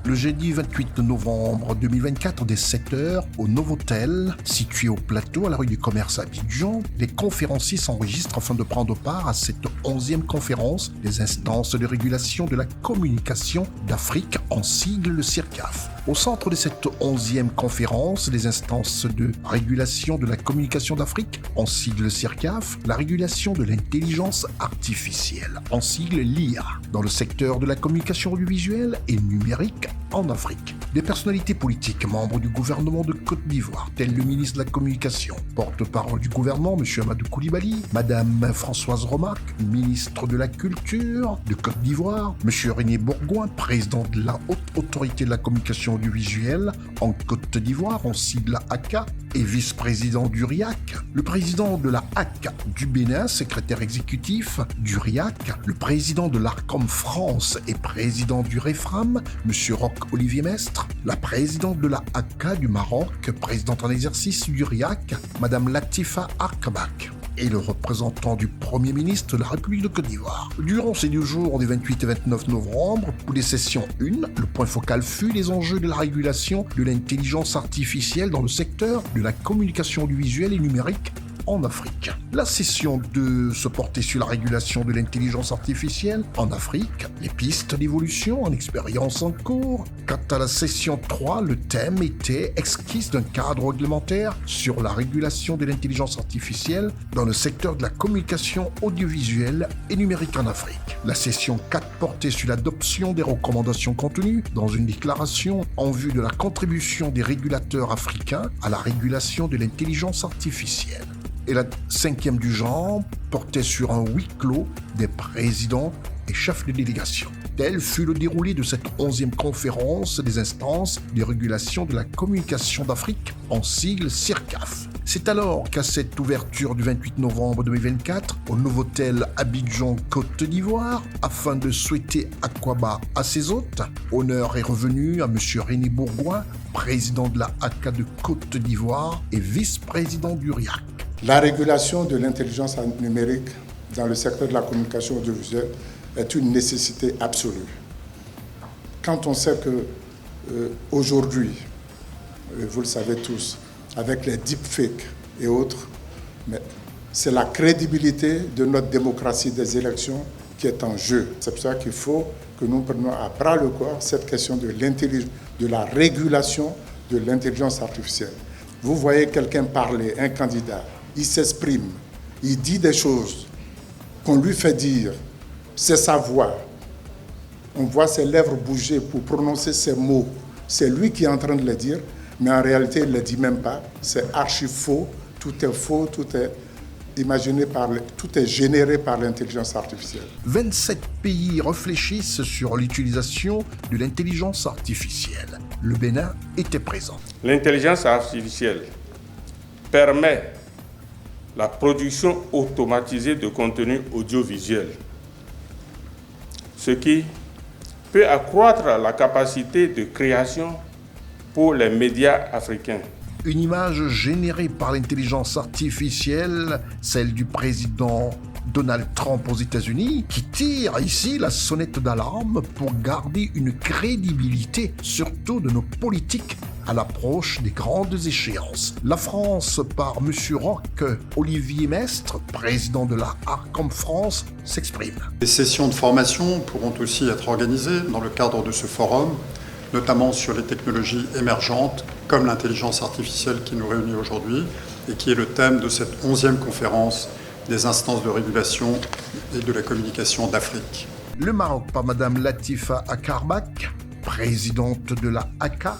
Le jeudi 28 novembre 2024, dès 7h, au Novotel, situé au plateau à la rue du Commerce à Abidjan, les conférenciers s'enregistrent afin de prendre part à cette 11e conférence des instances de régulation de la communication d'Afrique, en sigle le CIRCAF. Au centre de cette 11e conférence des instances de régulation de la communication d'Afrique, en sigle CIRCAF, la régulation de l'intelligence artificielle, en sigle LIA, dans le secteur de la communication audiovisuelle et numérique en Afrique. Des personnalités politiques membres du gouvernement de Côte d'Ivoire, tels le ministre de la Communication, porte-parole du gouvernement, M. Amadou Coulibaly, Mme Françoise Romac, ministre de la Culture de Côte d'Ivoire, M. René Bourgoin, président de la Haute Autorité de la Communication audiovisuelle en Côte d'Ivoire, en sigle ACA, et vice-président du RIAC, le président de la ACA du Bénin, secrétaire exécutif du RIAC, le président de l'ARCOM France et président du REFRAM, M. Roch-Olivier Mestre, la présidente de la ACA du Maroc, présidente en exercice du RIAC, Mme Latifa Arkabak, et le représentant du Premier ministre de la République de Côte d'Ivoire. Durant ces 2 jours du 28 et 29 novembre, pour les sessions 1, le point focal fut les enjeux de la régulation de l'intelligence artificielle dans le secteur de la communication audiovisuelle et numérique en Afrique. La session 2 se portait sur la régulation de l'intelligence artificielle en Afrique, les pistes d'évolution en expérience en cours. Quant à la session 3, le thème était esquisse d'un cadre réglementaire sur la régulation de l'intelligence artificielle dans le secteur de la communication audiovisuelle et numérique en Afrique. La session 4 portait sur l'adoption des recommandations contenues dans une déclaration en vue de la contribution des régulateurs africains à la régulation de l'intelligence artificielle. Et la 5e du genre portait sur un huis clos des présidents et chefs de délégation. Tel fut le déroulé de cette 11e conférence des instances de régulation de la communication d'Afrique, en sigle CIRCAF. C'est alors qu'à cette ouverture du 28 novembre 2024, au Novotel Abidjan, Côte d'Ivoire, afin de souhaiter Akwaba à ses hôtes, honneur est revenu à M. René Bourgoin, président de la ACA de Côte d'Ivoire et vice-président du RIAC. La régulation de l'intelligence numérique dans le secteur de la communication audiovisuelle est une nécessité absolue. Quand on sait que aujourd'hui, vous le savez tous, avec les deepfakes et autres, mais c'est la crédibilité de notre démocratie des élections qui est en jeu. C'est pour ça qu'il faut que nous prenions à bras le corps cette question de la régulation de l'intelligence artificielle. Vous voyez quelqu'un parler, un candidat, il s'exprime, il dit des choses qu'on lui fait dire, c'est sa voix. On voit ses lèvres bouger pour prononcer ces mots. C'est lui qui est en train de les dire, mais en réalité, il ne les dit même pas. C'est archi faux, tout est faux, tout est généré par l'intelligence artificielle. 27 pays réfléchissent sur l'utilisation de l'intelligence artificielle. Le Bénin était présent. L'intelligence artificielle permet la production automatisée de contenu audiovisuel, ce qui peut accroître la capacité de création pour les médias africains. Une image générée par l'intelligence artificielle, celle du président Donald Trump aux États-Unis, qui tire ici la sonnette d'alarme pour garder une crédibilité, surtout de nos politiques, à l'approche des grandes échéances. La France, par M. Roch-Olivier Mestre, président de la ARCOM France, s'exprime. Des sessions de formation pourront aussi être organisées dans le cadre de ce forum, notamment sur les technologies émergentes, comme l'intelligence artificielle qui nous réunit aujourd'hui et qui est le thème de cette 11e conférence des instances de régulation et de la communication d'Afrique. Le Maroc par Mme Latifa Arkabak, présidente de la ACA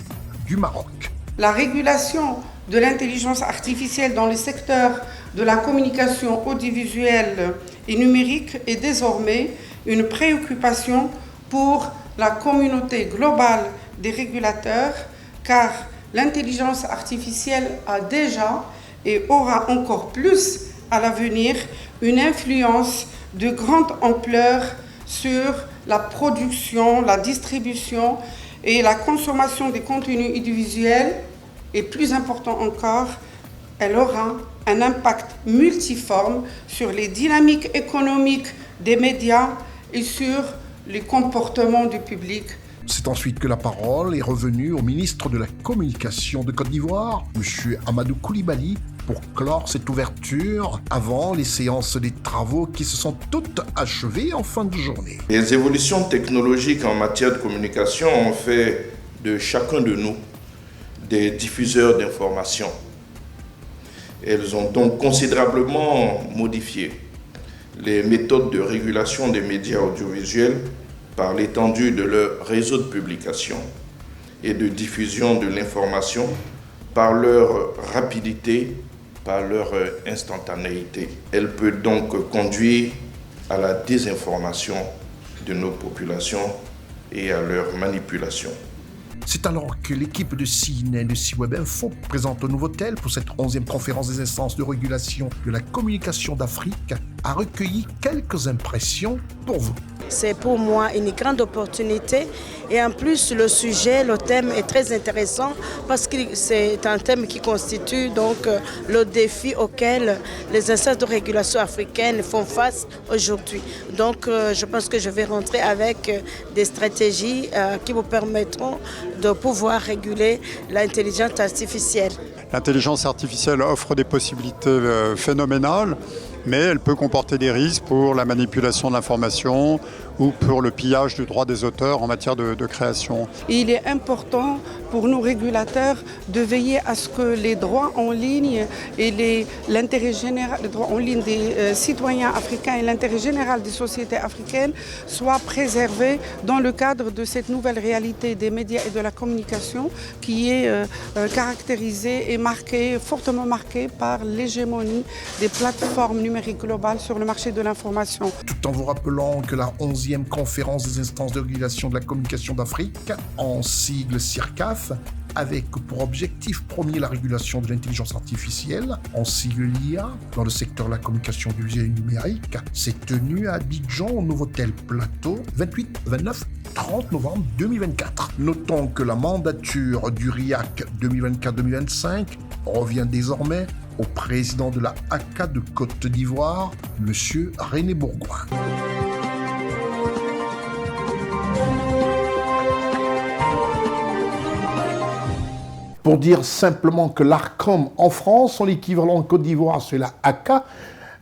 du Maroc. La régulation de l'intelligence artificielle dans le secteur de la communication audiovisuelle et numérique est désormais une préoccupation pour la communauté globale des régulateurs, car l'intelligence artificielle a déjà et aura encore plus à l'avenir une influence de grande ampleur sur la production, la distribution et la consommation des contenus audiovisuels, et plus important encore, elle aura un impact multiforme sur les dynamiques économiques des médias et sur les comportements du public. C'est ensuite que la parole est revenue au ministre de la Communication de Côte d'Ivoire, M. Amadou Coulibaly, pour clore cette ouverture avant les séances des travaux qui se sont toutes achevées en fin de journée. Les évolutions technologiques en matière de communication ont fait de chacun de nous des diffuseurs d'informations. Elles ont donc considérablement modifié les méthodes de régulation des médias audiovisuels par l'étendue de leur réseau de publication et de diffusion de l'information, par leur rapidité, par leur instantanéité. Elle peut donc conduire à la désinformation de nos populations et à leur manipulation. C'est alors que l'équipe de CNN et de C-Web Info présente au Nouveau-Tel pour cette 11e conférence des instances de régulation de la communication d'Afrique a recueilli quelques impressions pour vous. C'est pour moi une grande opportunité et en plus le sujet, le thème est très intéressant parce que c'est un thème qui constitue donc le défi auquel les instances de régulation africaines font face aujourd'hui. Donc je pense que je vais rentrer avec des stratégies qui vous permettront de pouvoir réguler l'intelligence artificielle. L'intelligence artificielle offre des possibilités phénoménales, mais elle peut comporter des risques pour la manipulation de l'information ou pour le pillage du droit des auteurs en matière de création. Il est important pour nous régulateurs de veiller à ce que les droits en ligne et l'intérêt général, les droits en ligne des citoyens africains et l'intérêt général des sociétés africaines soient préservés dans le cadre de cette nouvelle réalité des médias et de la communication qui est caractérisée et marquée, fortement marquée par l'hégémonie des plateformes numériques globales sur le marché de l'information. Tout en vous rappelant que la 11e conférence des instances de régulation de la communication d'Afrique, en sigle CIRCAF, avec pour objectif premier la régulation de l'intelligence artificielle, en sigle l'IA, dans le secteur de la communication audiovisuelle et numérique, s'est tenue à Abidjan, au Nouveau-Tel Plateau, 28, 29, 30 novembre 2024. Notons que la mandature du RIAC 2024-2025 revient désormais au président de la ACA de Côte d'Ivoire, M. René Bourgoin. Pour dire simplement que l'ARCOM en France, son équivalent en Côte d'Ivoire, c'est la ACA,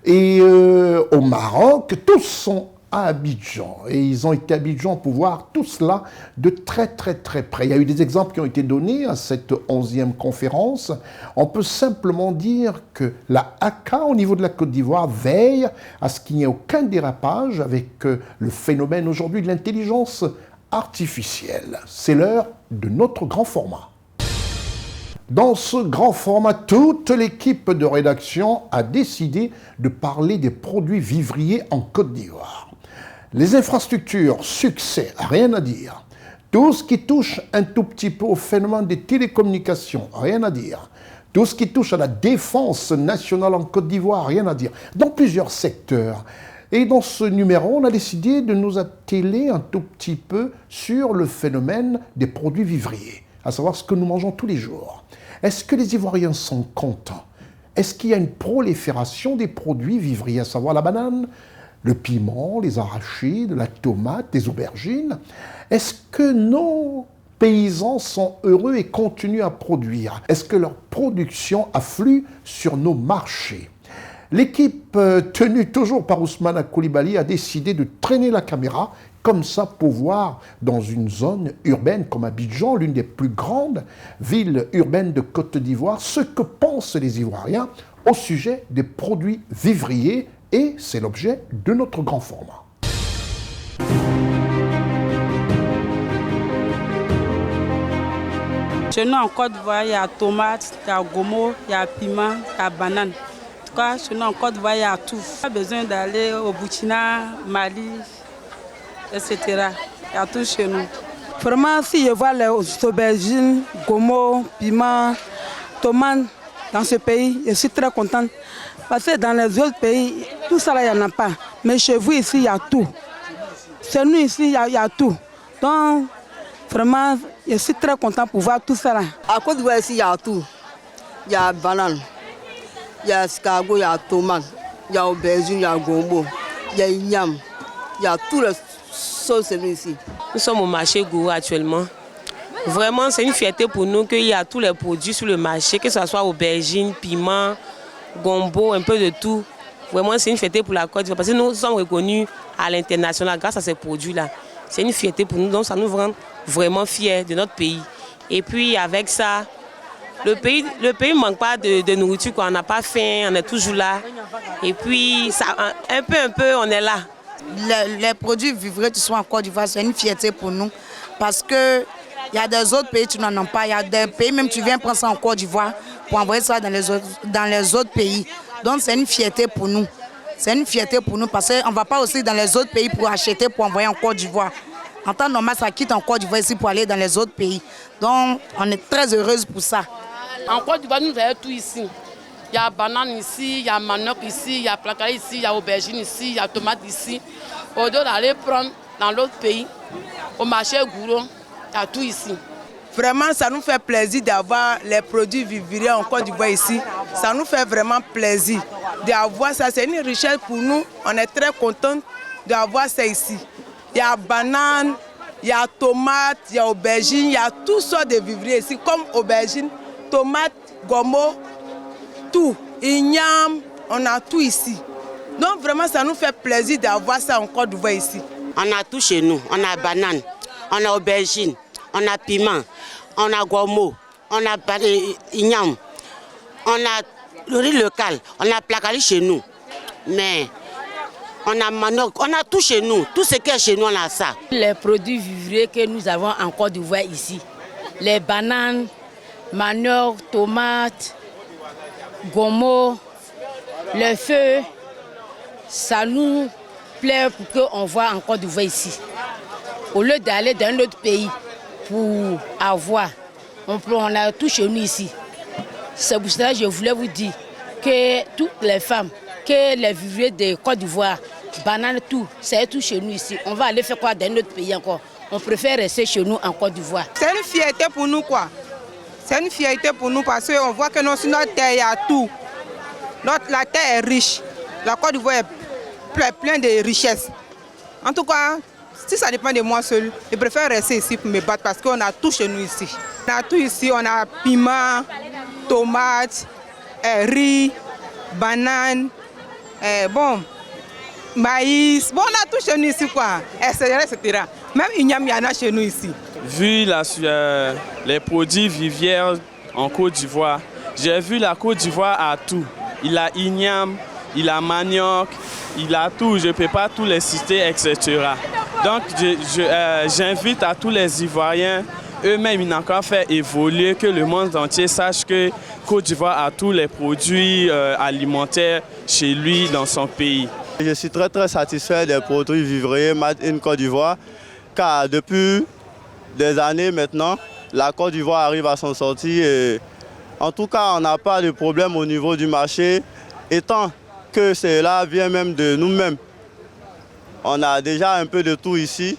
et au Maroc, tous sont à Abidjan. Et ils ont été à Abidjan pour voir tout cela de très très très près. Il y a eu des exemples qui ont été donnés à cette 11e conférence. On peut simplement dire que la ACA, au niveau de la Côte d'Ivoire, veille à ce qu'il n'y ait aucun dérapage avec le phénomène aujourd'hui de l'intelligence artificielle. C'est l'heure de notre grand format. Dans ce grand format, toute l'équipe de rédaction a décidé de parler des produits vivriers en Côte d'Ivoire. Les infrastructures, succès, rien à dire. Tout ce qui touche un tout petit peu au phénomène des télécommunications, rien à dire. Tout ce qui touche à la défense nationale en Côte d'Ivoire, rien à dire. Dans plusieurs secteurs. Et dans ce numéro, on a décidé de nous atteler un tout petit peu sur le phénomène des produits vivriers, à savoir ce que nous mangeons tous les jours. Est-ce que les Ivoiriens sont contents? Est-ce qu'il y a une prolifération des produits vivriers, à savoir la banane, le piment, les arachides, la tomate, les aubergines? Est-ce que nos paysans sont heureux et continuent à produire? Est-ce que leur production afflue sur nos marchés? L'équipe tenue toujours par Ousmane Koulibaly a décidé de traîner la caméra comme ça pour voir dans une zone urbaine comme Abidjan, l'une des plus grandes villes urbaines de Côte d'Ivoire, ce que pensent les Ivoiriens au sujet des produits vivriers, et c'est l'objet de notre grand format. Chez nous en Côte d'Ivoire, il y a tomate, il y a gomo, il y a piment, il y a banane. En tout cas, chez nous en Côte d'Ivoire, il y a tout. Pas besoin d'aller au Burkina, Mali, etc. Il y a tout chez nous. Vraiment, si je vois les aubergines, gomo, piment, tomates dans ce pays, je suis très contente. Parce que dans les autres pays, tout ça, il n'y en a pas. Mais chez vous, ici, il y a tout. Chez nous, ici, il y a tout. Donc, vraiment, je suis très contente pour voir tout ça. À Côte d'Ivoire, ici, il y a tout. Il y a banane, il y a escargot, il y a tomate, il y a aubergine, il y a gombo, il y a igname, il y a tout le sauce ici. Nous sommes au marché Gourou actuellement. Vraiment, c'est une fierté pour nous qu'il y a tous les produits sur le marché, que ce soit aubergine, piment, gombo, un peu de tout. Vraiment, c'est une fierté pour la Côte d'Ivoire parce que nous sommes reconnus à l'international grâce à ces produits-là. C'est une fierté pour nous, donc ça nous rend vraiment fiers de notre pays. Et puis avec ça, le pays ne manque pas de nourriture, quoi. On n'a pas faim, on est toujours là. Et puis ça, un peu, on est là. Les produits vivriers qui sont en Côte d'Ivoire, c'est une fierté pour nous. Parce que il y a des autres pays qui n'en ont pas. Il y a des pays, même tu viens prendre ça en Côte d'Ivoire pour envoyer ça dans les autres pays. Donc c'est une fierté pour nous. C'est une fierté pour nous parce qu'on ne va pas aussi dans les autres pays pour acheter, pour envoyer en Côte d'Ivoire. En temps normal, ça quitte en Côte d'Ivoire ici pour aller dans les autres pays. Donc on est très heureuse pour ça. En Côte d'Ivoire, nous avons tout ici. Il y a banane ici, il y a manioc ici, il y a placari ici, il y a aubergine ici, il y a tomate ici. Au lieu d'aller prendre dans l'autre pays, au marché Gouron, il y a tout ici. Vraiment, ça nous fait plaisir d'avoir les produits vivriers en Côte d'Ivoire ici. Ça nous fait vraiment plaisir d'avoir ça. C'est une richesse pour nous. On est très contents d'avoir ça ici. Il y a banane, il y a tomate, il y a aubergine, il y a toutes sortes de vivriers ici, comme aubergine, tomate, gomo, tout. Igname, on a tout ici. Donc vraiment, ça nous fait plaisir d'avoir ça en Côte d'Ivoire ici. On a tout chez nous. On a banane, on a aubergine, on a piment, on a gomo, on a igname, on a le riz local, on a placari chez nous. Mais on a manioc, on a tout chez nous. Tout ce qui est chez nous, on a ça. Les produits vivriers que nous avons en Côte d'Ivoire ici, les bananes, manioc, tomates, gomo, le feu, ça nous plaît pour qu'on voit en Côte d'Ivoire ici. Au lieu d'aller dans un autre pays pour avoir, on a tout chez nous ici. C'est pour cela que je voulais vous dire que toutes les femmes, que les vivriers de Côte d'Ivoire, bananes, tout, c'est tout chez nous ici. On va aller faire quoi dans un autre pays encore? On préfère rester chez nous en Côte d'Ivoire. C'est une fierté pour nous, quoi. C'est une fierté pour nous parce qu'on voit que sur notre terre, il y a tout. La terre est riche. La Côte d'Ivoire est pleine de richesses. En tout cas, si ça dépend de moi seul, je préfère rester ici pour me battre parce qu'on a tout chez nous ici. On a tout ici, on a piment, tomates, riz, bananes, maïs. Bon, on a tout chez nous ici, quoi, etc. Même igname, il y en a chez nous ici. Vu les produits vivriers en Côte d'Ivoire, j'ai vu la Côte d'Ivoire a tout. Il a igname, il a manioc, il a tout. Je ne peux pas tous les citer, etc. Donc, j'invite à tous les Ivoiriens, eux-mêmes, ils n'ont qu'à faire évoluer, que le monde entier sache que Côte d'Ivoire a tous les produits alimentaires chez lui, dans son pays. Je suis très très satisfait des produits vivriers Made in Côte d'Ivoire, car depuis des années maintenant, la Côte d'Ivoire arrive à s'en sortir. Et en tout cas, on n'a pas de problème au niveau du marché, étant que cela vient même de nous-mêmes. On a déjà un peu de tout ici,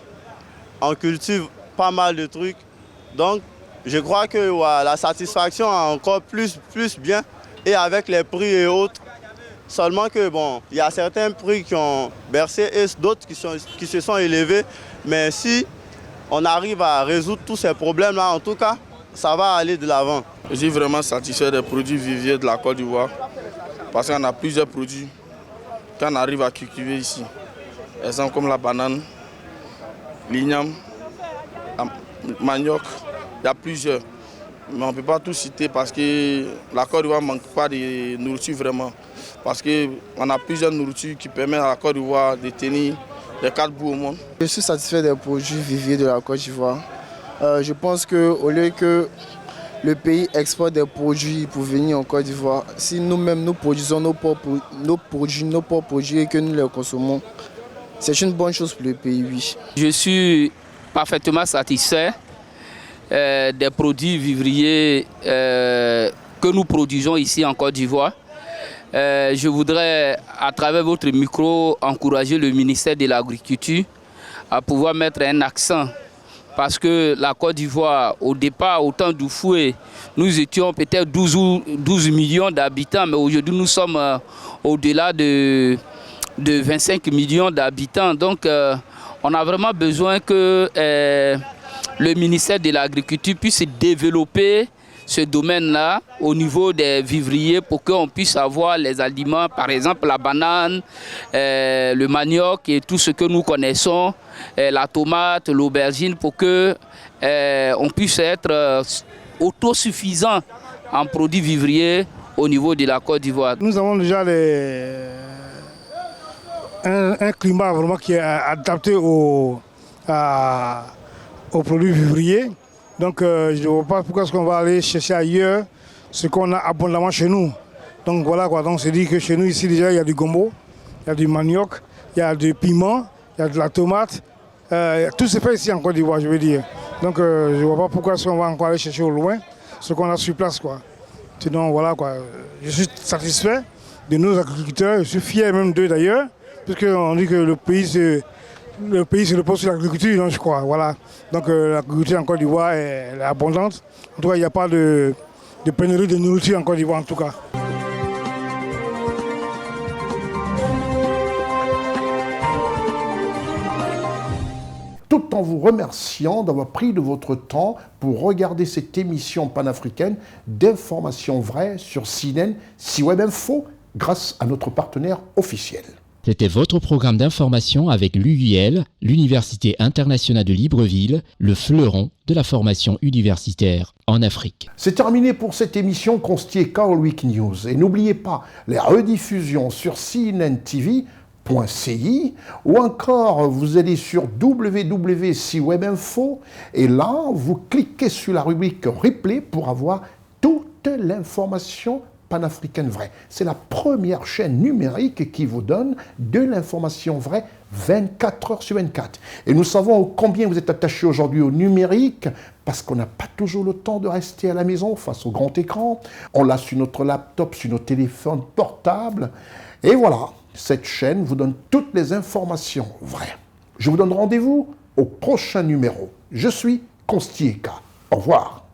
on cultive pas mal de trucs. Donc, je crois que la satisfaction est encore plus bien, et avec les prix et autres. Seulement que bon, il y a certains prix qui ont bercé et d'autres qui se sont élevés. Mais si on arrive à résoudre tous ces problèmes-là, en tout cas, ça va aller de l'avant. Je suis vraiment satisfait des produits vivriers de la Côte d'Ivoire parce qu'on a plusieurs produits qu'on arrive à cultiver ici. Exemple comme la banane, l'igname, le manioc, il y a plusieurs. Mais on ne peut pas tout citer parce que la Côte d'Ivoire ne manque pas de nourriture vraiment. Parce qu'on a plusieurs nourritures qui permettent à la Côte d'Ivoire de tenir les 4 bouts au monde. Je suis satisfait des produits vivriers de la Côte d'Ivoire. Je pense qu'au lieu que le pays exporte des produits pour venir en Côte d'Ivoire, si nous-mêmes nous produisons nos propres produits et que nous les consommons, c'est une bonne chose pour le pays, oui. Je suis parfaitement satisfait des produits vivriers que nous produisons ici en Côte d'Ivoire. Je voudrais, à travers votre micro, encourager le ministère de l'Agriculture à pouvoir mettre un accent. Parce que la Côte d'Ivoire, au départ, au temps du fouet, nous étions peut-être 12 millions d'habitants, mais aujourd'hui nous sommes au-delà de 25 millions d'habitants. Donc on a vraiment besoin que le ministère de l'Agriculture puisse développer ce domaine-là au niveau des vivriers pour qu'on puisse avoir les aliments, par exemple la banane, le manioc et tout ce que nous connaissons, la tomate, l'aubergine, pour que on puisse être autosuffisant en produits vivriers au niveau de la Côte d'Ivoire. Nous avons déjà un climat vraiment qui est adapté aux produits vivriers. Donc je ne vois pas pourquoi est-ce qu'on va aller chercher ailleurs ce qu'on a abondamment chez nous. Donc voilà quoi, donc c'est dit que chez nous ici déjà il y a du gombo, il y a du manioc, il y a du piment, il y a de la tomate. Tout se fait ici en Côte d'Ivoire, je veux dire. Donc je ne vois pas pourquoi est-ce qu'on va encore aller chercher au loin ce qu'on a sur place quoi. Sinon voilà quoi, je suis satisfait de nos agriculteurs, je suis fier même d'eux d'ailleurs, puisqu'on dit que le pays se repose sur l'agriculture, je crois. Voilà. Donc l'agriculture en Côte d'Ivoire est abondante. En tout cas, il n'y a pas de pénurie de nourriture en Côte d'Ivoire en tout cas. Tout en vous remerciant d'avoir pris de votre temps pour regarder cette émission panafricaine d'informations vraies sur CNN, CWeb Info, grâce à notre partenaire officiel. C'était votre programme d'information avec l'UIL, l'Université internationale de Libreville, le fleuron de la formation universitaire en Afrique. C'est terminé pour cette émission constituée Carl Week News. Et n'oubliez pas les rediffusions sur CNNTV.ci ou encore vous allez sur www.CWebInfo et là vous cliquez sur la rubrique replay pour avoir toute l'information panafricaine vraie. C'est la première chaîne numérique qui vous donne de l'information vraie 24 heures sur 24. Et nous savons combien vous êtes attachés aujourd'hui au numérique parce qu'on n'a pas toujours le temps de rester à la maison face au grand écran. On l'a sur notre laptop, sur nos téléphones portables. Et voilà, cette chaîne vous donne toutes les informations vraies. Je vous donne rendez-vous au prochain numéro. Je suis Constieka. Au revoir.